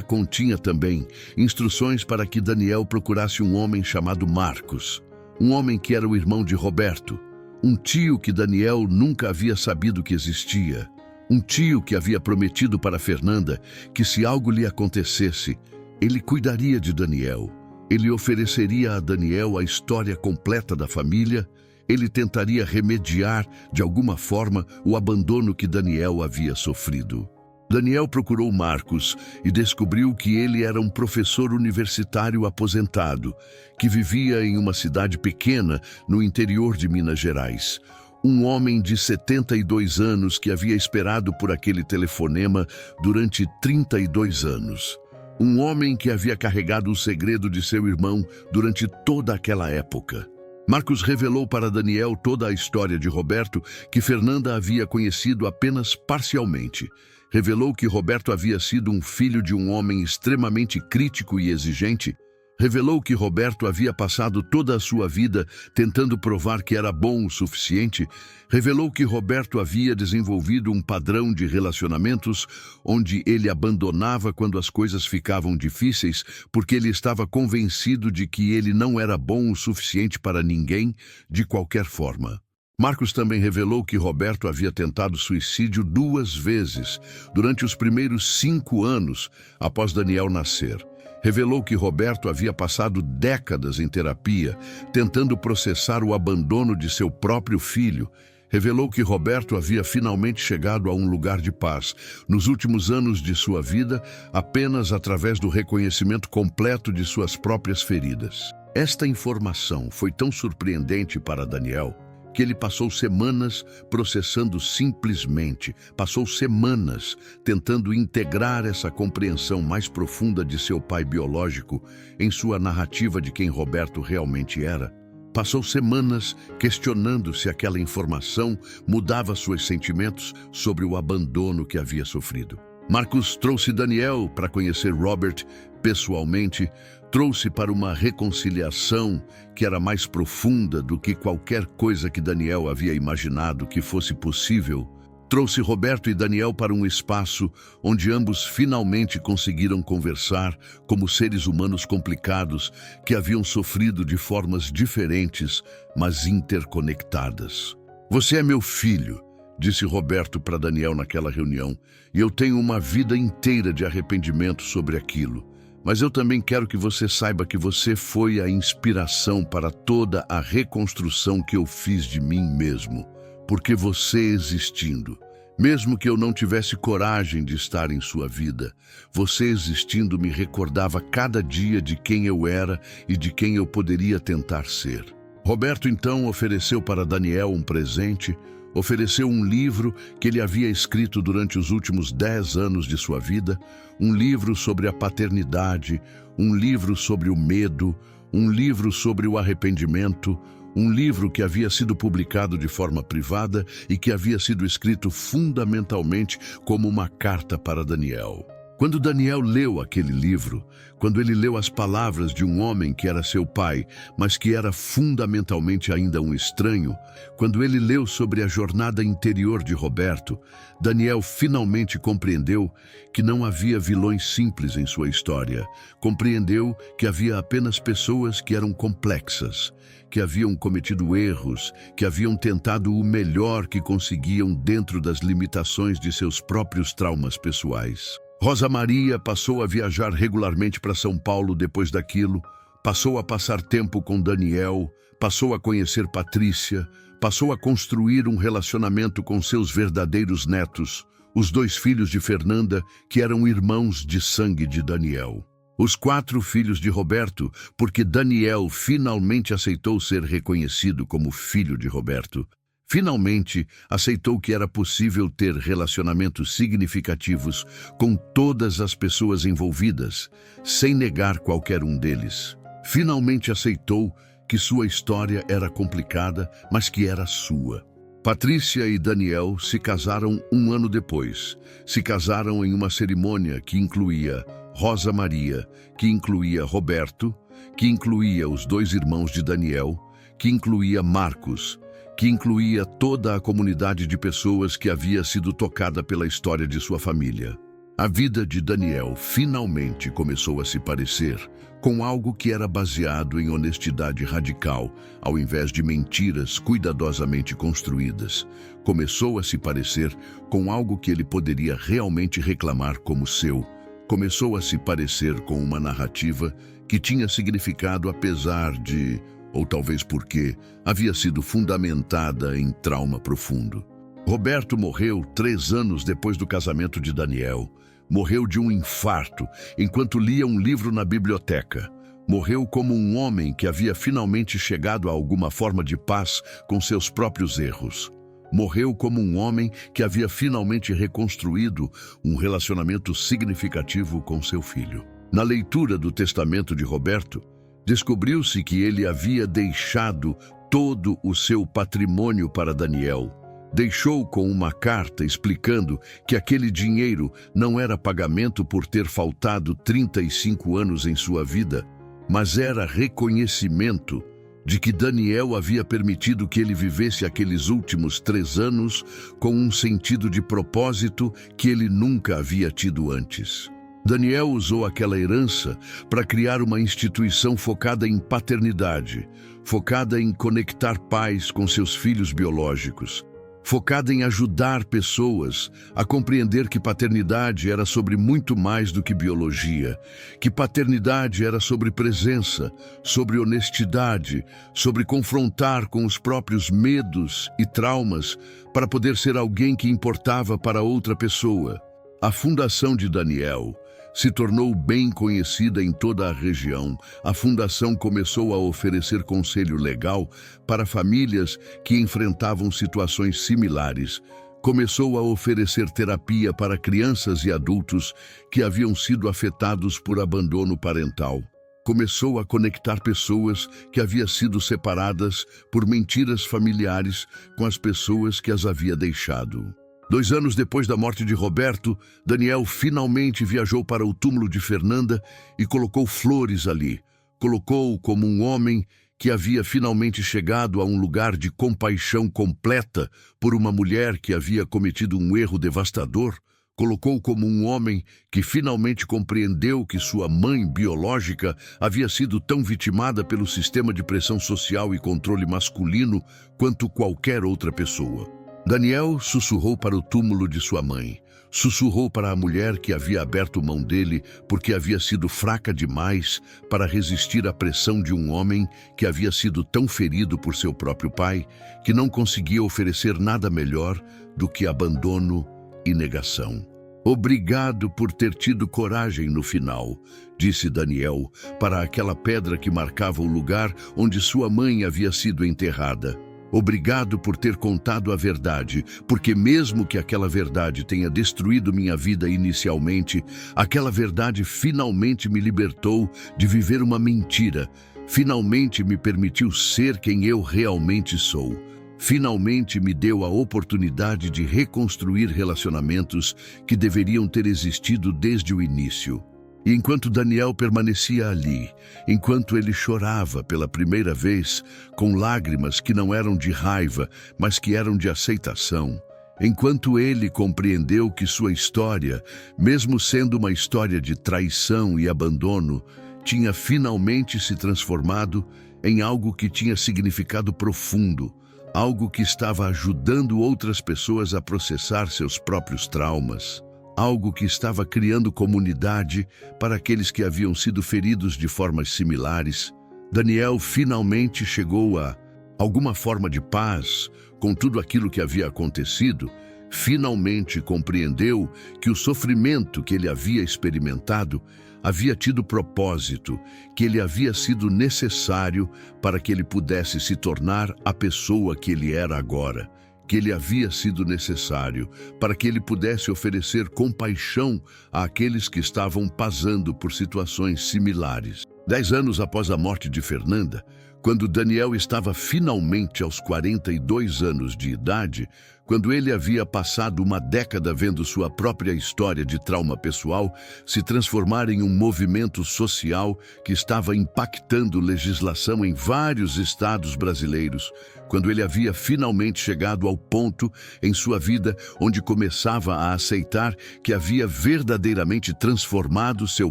continha também instruções para que Daniel procurasse um homem chamado Marcos, um homem que era o irmão de Roberto, um tio que Daniel nunca havia sabido que existia. Um tio que havia prometido para Fernanda que se algo lhe acontecesse, ele cuidaria de Daniel. Ele ofereceria a Daniel a história completa da família. Ele tentaria remediar, de alguma forma, o abandono que Daniel havia sofrido. Daniel procurou Marcos e descobriu que ele era um professor universitário aposentado, que vivia em uma cidade pequena no interior de Minas Gerais. Um homem de 72 anos que havia esperado por aquele telefonema durante 32 anos. Um homem que havia carregado o segredo de seu irmão durante toda aquela época. Marcos revelou para Daniel toda a história de Roberto, que Fernanda havia conhecido apenas parcialmente. Revelou que Roberto havia sido um filho de um homem extremamente crítico e exigente. Revelou que Roberto havia passado toda a sua vida tentando provar que era bom o suficiente. Revelou que Roberto havia desenvolvido um padrão de relacionamentos onde ele abandonava quando as coisas ficavam difíceis, porque ele estava convencido de que ele não era bom o suficiente para ninguém, de qualquer forma. Marcos também revelou que Roberto havia tentado suicídio 2 vezes durante os primeiros 5 anos após Daniel nascer. Revelou que Roberto havia passado décadas em terapia, tentando processar o abandono de seu próprio filho. Revelou que Roberto havia finalmente chegado a um lugar de paz, nos últimos anos de sua vida, apenas através do reconhecimento completo de suas próprias feridas. Esta informação foi tão surpreendente para Daniel, que ele passou semanas processando simplesmente, passou semanas tentando integrar essa compreensão mais profunda de seu pai biológico em sua narrativa de quem Roberto realmente era. Passou semanas questionando se aquela informação mudava seus sentimentos sobre o abandono que havia sofrido. Marcos trouxe Daniel para conhecer Robert pessoalmente, trouxe para uma reconciliação que era mais profunda do que qualquer coisa que Daniel havia imaginado que fosse possível. Trouxe Roberto e Daniel para um espaço onde ambos finalmente conseguiram conversar como seres humanos complicados que haviam sofrido de formas diferentes, mas interconectadas. "Você é meu filho", disse Roberto para Daniel naquela reunião, "e eu tenho uma vida inteira de arrependimento sobre aquilo. Mas eu também quero que você saiba que você foi a inspiração para toda a reconstrução que eu fiz de mim mesmo, porque você existindo, mesmo que eu não tivesse coragem de estar em sua vida, você existindo me recordava cada dia de quem eu era e de quem eu poderia tentar ser." Roberto então ofereceu para Daniel um presente, ofereceu um livro que ele havia escrito durante os últimos 10 anos de sua vida, um livro sobre a paternidade, um livro sobre o medo, um livro sobre o arrependimento, um livro que havia sido publicado de forma privada e que havia sido escrito fundamentalmente como uma carta para Daniel. Quando Daniel leu aquele livro, quando ele leu as palavras de um homem que era seu pai, mas que era fundamentalmente ainda um estranho, quando ele leu sobre a jornada interior de Roberto, Daniel finalmente compreendeu que não havia vilões simples em sua história. Compreendeu que havia apenas pessoas que eram complexas, que haviam cometido erros, que haviam tentado o melhor que conseguiam dentro das limitações de seus próprios traumas pessoais. Rosa Maria passou a viajar regularmente para São Paulo depois daquilo, passou a passar tempo com Daniel, passou a conhecer Patrícia, passou a construir um relacionamento com seus verdadeiros netos, os 2 filhos de Fernanda, que eram irmãos de sangue de Daniel. Os 4 filhos de Roberto, porque Daniel finalmente aceitou ser reconhecido como filho de Roberto. Finalmente, aceitou que era possível ter relacionamentos significativos com todas as pessoas envolvidas, sem negar qualquer um deles. Finalmente aceitou que sua história era complicada, mas que era sua. Patrícia e Daniel se casaram 1 ano depois. Se casaram em uma cerimônia que incluía Rosa Maria, que incluía Roberto, que incluía os 2 irmãos de Daniel, que incluía Marcos, que incluía toda a comunidade de pessoas que havia sido tocada pela história de sua família. A vida de Daniel finalmente começou a se parecer com algo que era baseado em honestidade radical, ao invés de mentiras cuidadosamente construídas. Começou a se parecer com algo que ele poderia realmente reclamar como seu. Começou a se parecer com uma narrativa que tinha significado apesar de, ou talvez porque, havia sido fundamentada em trauma profundo. Roberto morreu 3 anos depois do casamento de Daniel. Morreu de um infarto enquanto lia um livro na biblioteca. Morreu como um homem que havia finalmente chegado a alguma forma de paz com seus próprios erros. Morreu como um homem que havia finalmente reconstruído um relacionamento significativo com seu filho. Na leitura do testamento de Roberto, descobriu-se que ele havia deixado todo o seu patrimônio para Daniel. Deixou com uma carta explicando que aquele dinheiro não era pagamento por ter faltado 35 anos em sua vida, mas era reconhecimento de que Daniel havia permitido que ele vivesse aqueles últimos 3 anos com um sentido de propósito que ele nunca havia tido antes. Daniel usou aquela herança para criar uma instituição focada em paternidade, focada em conectar pais com seus filhos biológicos, focada em ajudar pessoas a compreender que paternidade era sobre muito mais do que biologia, que paternidade era sobre presença, sobre honestidade, sobre confrontar com os próprios medos e traumas para poder ser alguém que importava para outra pessoa. A fundação de Daniel se tornou bem conhecida em toda a região. A fundação começou a oferecer conselho legal para famílias que enfrentavam situações similares. Começou a oferecer terapia para crianças e adultos que haviam sido afetados por abandono parental. Começou a conectar pessoas que haviam sido separadas por mentiras familiares com as pessoas que as havia deixado. 2 anos depois da morte de Roberto, Daniel finalmente viajou para o túmulo de Fernanda e colocou flores ali. Colocou como um homem que havia finalmente chegado a um lugar de compaixão completa por uma mulher que havia cometido um erro devastador. Colocou como um homem que finalmente compreendeu que sua mãe biológica havia sido tão vitimada pelo sistema de pressão social e controle masculino quanto qualquer outra pessoa. Daniel sussurrou para o túmulo de sua mãe. Sussurrou para a mulher que havia aberto mão dele porque havia sido fraca demais para resistir à pressão de um homem que havia sido tão ferido por seu próprio pai que não conseguia oferecer nada melhor do que abandono e negação. Obrigado por ter tido coragem no final, disse Daniel para aquela pedra que marcava o lugar onde sua mãe havia sido enterrada. Obrigado por ter contado a verdade, porque mesmo que aquela verdade tenha destruído minha vida inicialmente, aquela verdade finalmente me libertou de viver uma mentira, finalmente me permitiu ser quem eu realmente sou. finalmente me deu a oportunidade de reconstruir relacionamentos que deveriam ter existido desde o início. E enquanto Daniel permanecia ali, enquanto ele chorava pela primeira vez, com lágrimas que não eram de raiva, mas que eram de aceitação, enquanto ele compreendeu que sua história, mesmo sendo uma história de traição e abandono, tinha finalmente se transformado em algo que tinha significado profundo, algo que estava ajudando outras pessoas a processar seus próprios traumas, algo que estava criando comunidade para aqueles que haviam sido feridos de formas similares. Daniel finalmente chegou a alguma forma de paz com tudo aquilo que havia acontecido. Finalmente compreendeu que o sofrimento que ele havia experimentado havia tido propósito, que ele havia sido necessário para que ele pudesse se tornar a pessoa que ele era agora, que ele havia sido necessário para que ele pudesse oferecer compaixão àqueles que estavam passando por situações similares. 10 anos após a morte de Fernanda, quando Daniel estava finalmente aos 42 anos de idade, quando ele havia passado uma década vendo sua própria história de trauma pessoal se transformar em um movimento social que estava impactando legislação em vários estados brasileiros, quando ele havia finalmente chegado ao ponto em sua vida onde começava a aceitar que havia verdadeiramente transformado seu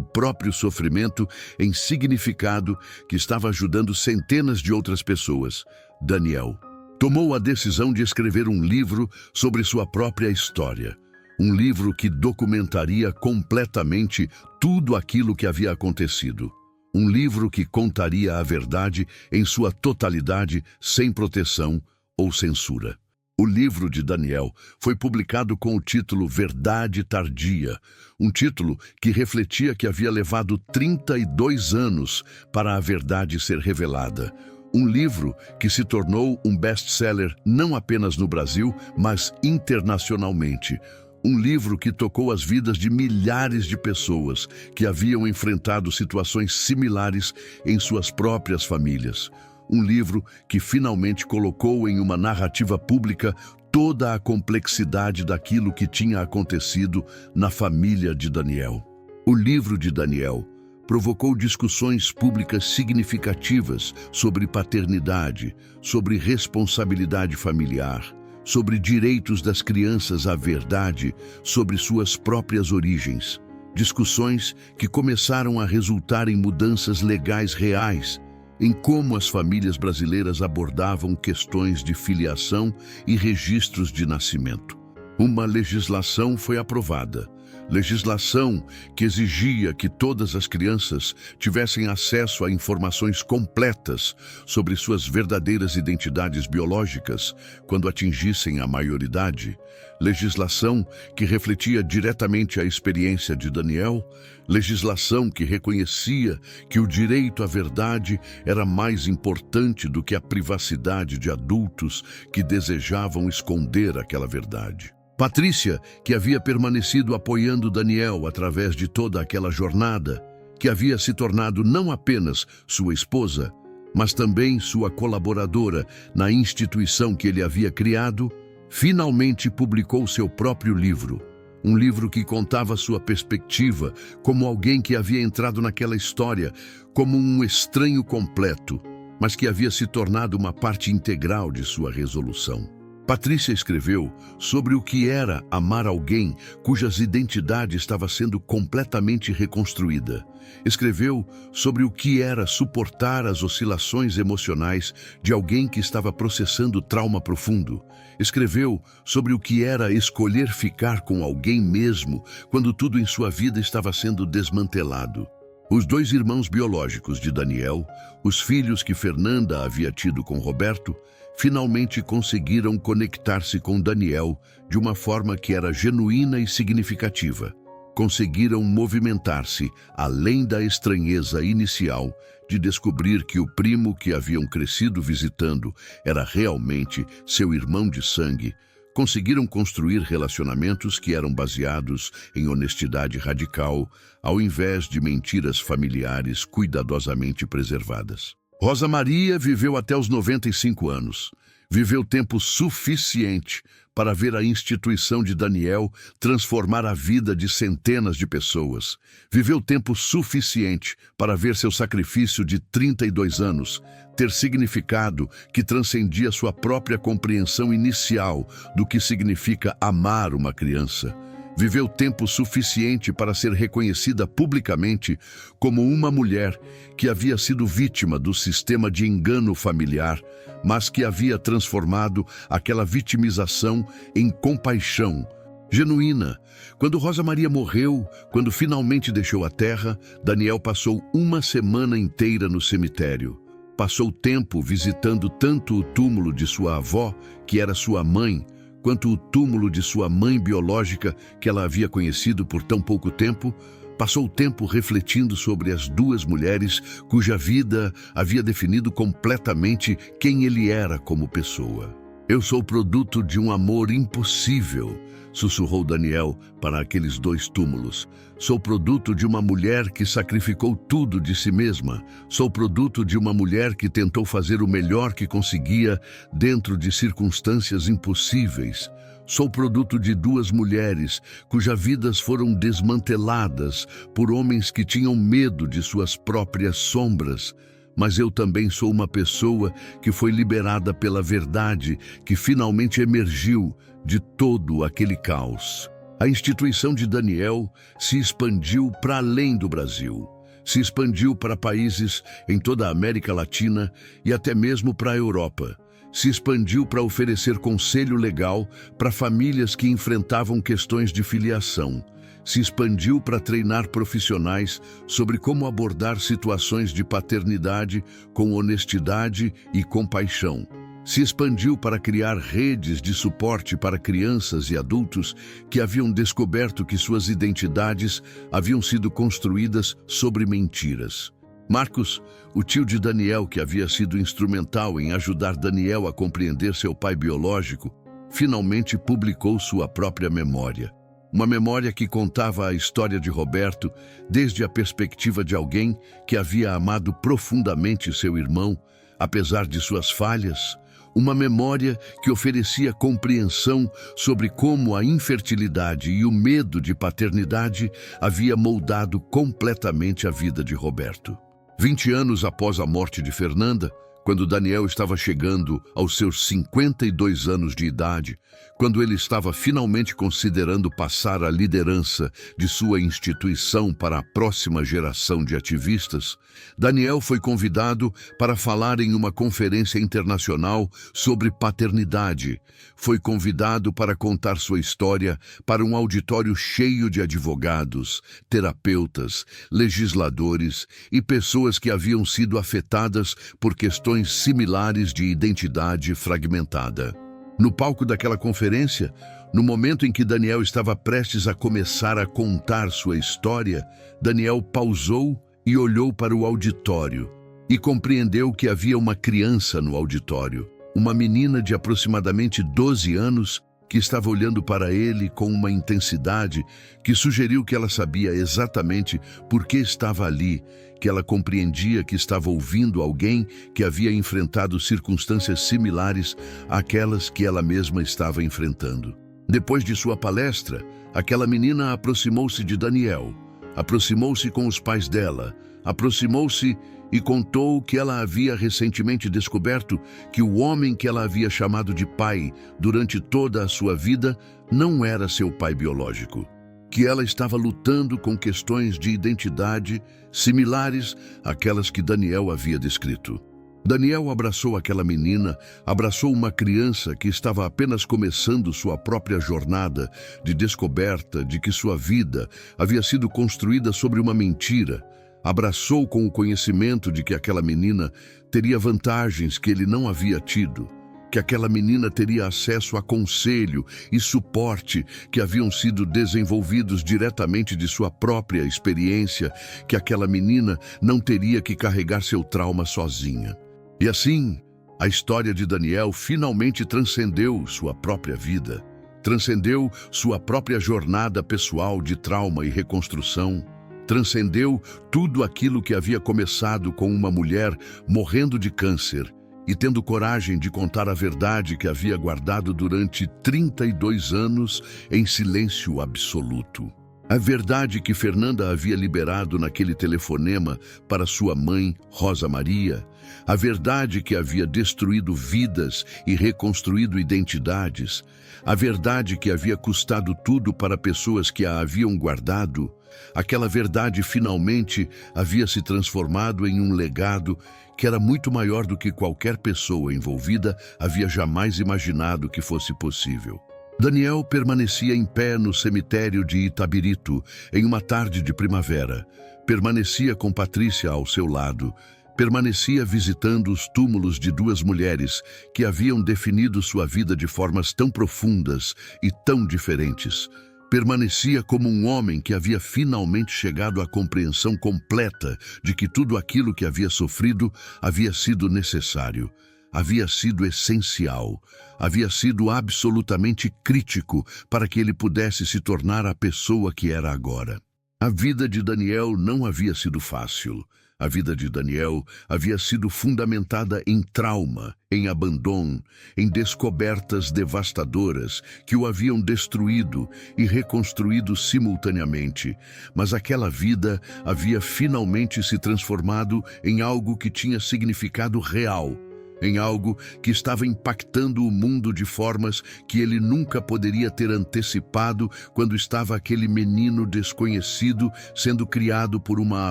próprio sofrimento em significado que estava ajudando centenas de outras pessoas, Daniel tomou a decisão de escrever um livro sobre sua própria história. Um livro que documentaria completamente tudo aquilo que havia acontecido. Um livro que contaria a verdade em sua totalidade, sem proteção ou censura. O livro de Daniel foi publicado com o título Verdade Tardia, um título que refletia que havia levado 32 anos para a verdade ser revelada. Um livro que se tornou um best-seller não apenas no Brasil, mas internacionalmente. Um livro que tocou as vidas de milhares de pessoas que haviam enfrentado situações similares em suas próprias famílias. Um livro que finalmente colocou em uma narrativa pública toda a complexidade daquilo que tinha acontecido na família de Daniel. O livro de Daniel provocou discussões públicas significativas sobre paternidade, sobre responsabilidade familiar, sobre direitos das crianças à verdade, sobre suas próprias origens. Discussões que começaram a resultar em mudanças legais reais, em como as famílias brasileiras abordavam questões de filiação e registros de nascimento. Uma legislação foi aprovada. Legislação que exigia que todas as crianças tivessem acesso a informações completas sobre suas verdadeiras identidades biológicas quando atingissem a maioridade. Legislação que refletia diretamente a experiência de Daniel. Legislação que reconhecia que o direito à verdade era mais importante do que a privacidade de adultos que desejavam esconder aquela verdade. Patrícia, que havia permanecido apoiando Daniel através de toda aquela jornada, que havia se tornado não apenas sua esposa, mas também sua colaboradora na instituição que ele havia criado, finalmente publicou seu próprio livro. Um livro que contava sua perspectiva como alguém que havia entrado naquela história como um estranho completo, mas que havia se tornado uma parte integral de sua resolução. Patrícia escreveu sobre o que era amar alguém cujas identidade estava sendo completamente reconstruída. Escreveu sobre o que era suportar as oscilações emocionais de alguém que estava processando trauma profundo. Escreveu sobre o que era escolher ficar com alguém mesmo quando tudo em sua vida estava sendo desmantelado. Os 2 irmãos biológicos de Daniel, os filhos que Fernanda havia tido com Roberto, finalmente conseguiram conectar-se com Daniel de uma forma que era genuína e significativa. Conseguiram movimentar-se além da estranheza inicial de descobrir que o primo que haviam crescido visitando era realmente seu irmão de sangue. Conseguiram construir relacionamentos que eram baseados em honestidade radical, ao invés de mentiras familiares cuidadosamente preservadas. Rosa Maria viveu até os 95 anos. Viveu tempo suficiente para ver a instituição de Daniel transformar a vida de centenas de pessoas. Viveu tempo suficiente para ver seu sacrifício de 32 anos ter significado que transcendia sua própria compreensão inicial do que significa amar uma criança. Viveu tempo suficiente para ser reconhecida publicamente como uma mulher que havia sido vítima do sistema de engano familiar, mas que havia transformado aquela vitimização em compaixão genuína. Quando Rosa Maria morreu, quando finalmente deixou a terra, Daniel passou uma semana inteira no cemitério. Passou tempo visitando tanto o túmulo de sua avó, que era sua mãe, quanto o túmulo de sua mãe biológica, que ela havia conhecido por tão pouco tempo. Passou tempo refletindo sobre as duas mulheres cuja vida havia definido completamente quem ele era como pessoa. Eu sou produto de um amor impossível, sussurrou Daniel para aqueles dois túmulos. Sou produto de uma mulher que sacrificou tudo de si mesma. Sou produto de uma mulher que tentou fazer o melhor que conseguia dentro de circunstâncias impossíveis. Sou produto de duas mulheres cujas vidas foram desmanteladas por homens que tinham medo de suas próprias sombras. Mas eu também sou uma pessoa que foi liberada pela verdade, que finalmente emergiu de todo aquele caos. A instituição de Daniel se expandiu para além do Brasil. Se expandiu para países em toda a América Latina e até mesmo para a Europa. Se expandiu para oferecer conselho legal para famílias que enfrentavam questões de filiação. Se expandiu para treinar profissionais sobre como abordar situações de paternidade com honestidade e compaixão. Se expandiu para criar redes de suporte para crianças e adultos que haviam descoberto que suas identidades haviam sido construídas sobre mentiras. Marcos, o tio de Daniel, que havia sido instrumental em ajudar Daniel a compreender seu pai biológico, finalmente publicou sua própria memória. Uma memória que contava a história de Roberto desde a perspectiva de alguém que havia amado profundamente seu irmão, apesar de suas falhas. Uma memória que oferecia compreensão sobre como a infertilidade e o medo de paternidade havia moldado completamente a vida de Roberto. 20 anos após a morte de Fernanda, quando Daniel estava chegando aos seus 52 anos de idade, quando ele estava finalmente considerando passar a liderança de sua instituição para a próxima geração de ativistas, Daniel foi convidado para falar em uma conferência internacional sobre paternidade. Foi convidado para contar sua história para um auditório cheio de advogados, terapeutas, legisladores e pessoas que haviam sido afetadas por questões similares de identidade fragmentada. No palco daquela conferência, no momento em que Daniel estava prestes a começar a contar sua história, Daniel pausou e olhou para o auditório e compreendeu que havia uma criança no auditório, uma menina de aproximadamente 12 anos que estava olhando para ele com uma intensidade que sugeriu que ela sabia exatamente por que estava ali, que ela compreendia que estava ouvindo alguém que havia enfrentado circunstâncias similares àquelas que ela mesma estava enfrentando. Depois de sua palestra, aquela menina aproximou-se de Daniel, aproximou-se com os pais dela, aproximou-se e contou que ela havia recentemente descoberto que o homem que ela havia chamado de pai durante toda a sua vida não era seu pai biológico, que ela estava lutando com questões de identidade similares àquelas que Daniel havia descrito. Daniel abraçou aquela menina, abraçou uma criança que estava apenas começando sua própria jornada de descoberta de que sua vida havia sido construída sobre uma mentira. Abraçou com o conhecimento de que aquela menina teria vantagens que ele não havia tido, que aquela menina teria acesso a conselho e suporte que haviam sido desenvolvidos diretamente de sua própria experiência, que aquela menina não teria que carregar seu trauma sozinha. E assim, a história de Daniel finalmente transcendeu sua própria vida, transcendeu sua própria jornada pessoal de trauma e reconstrução, transcendeu tudo aquilo que havia começado com uma mulher morrendo de câncer e tendo coragem de contar a verdade que havia guardado durante 32 anos em silêncio absoluto. A verdade que Fernanda havia liberado naquele telefonema para sua mãe, Rosa Maria, a verdade que havia destruído vidas e reconstruído identidades, a verdade que havia custado tudo para pessoas que a haviam guardado, aquela verdade finalmente havia se transformado em um legado que era muito maior do que qualquer pessoa envolvida havia jamais imaginado que fosse possível. Daniel permanecia em pé no cemitério de Itabirito, em uma tarde de primavera. Permanecia com Patrícia ao seu lado. Permanecia visitando os túmulos de duas mulheres que haviam definido sua vida de formas tão profundas e tão diferentes. Permanecia como um homem que havia finalmente chegado à compreensão completa de que tudo aquilo que havia sofrido havia sido necessário. Havia sido essencial, havia sido absolutamente crítico para que ele pudesse se tornar a pessoa que era agora. A vida de Daniel não havia sido fácil. A vida de Daniel havia sido fundamentada em trauma, em abandono, em descobertas devastadoras que o haviam destruído e reconstruído simultaneamente. Mas aquela vida havia finalmente se transformado em algo que tinha significado real, em algo que estava impactando o mundo de formas que ele nunca poderia ter antecipado quando estava aquele menino desconhecido sendo criado por uma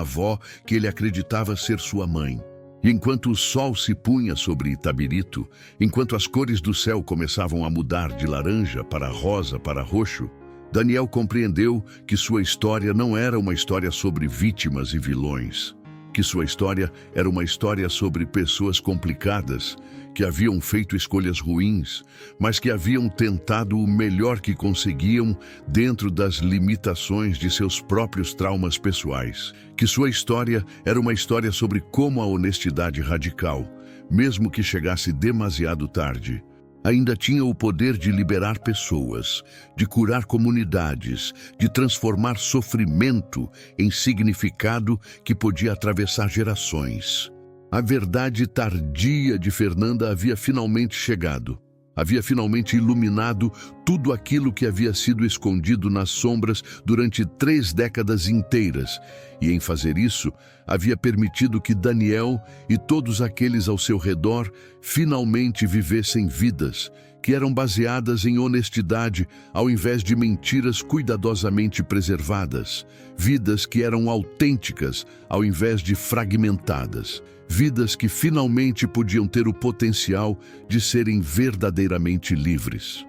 avó que ele acreditava ser sua mãe. E enquanto o sol se punha sobre Itabirito, enquanto as cores do céu começavam a mudar de laranja para rosa para roxo, Daniel compreendeu que sua história não era uma história sobre vítimas e vilões, que sua história era uma história sobre pessoas complicadas, que haviam feito escolhas ruins, mas que haviam tentado o melhor que conseguiam dentro das limitações de seus próprios traumas pessoais. Que sua história era uma história sobre como a honestidade radical, mesmo que chegasse demasiado tarde, ainda tinha o poder de liberar pessoas, de curar comunidades, de transformar sofrimento em significado que podia atravessar gerações. A verdade tardia de Fernanda havia finalmente chegado. Havia finalmente iluminado tudo aquilo que havia sido escondido nas sombras durante 3 décadas inteiras, e em fazer isso, havia permitido que Daniel e todos aqueles ao seu redor finalmente vivessem vidas que eram baseadas em honestidade ao invés de mentiras cuidadosamente preservadas, vidas que eram autênticas ao invés de fragmentadas, vidas que finalmente podiam ter o potencial de serem verdadeiramente livres.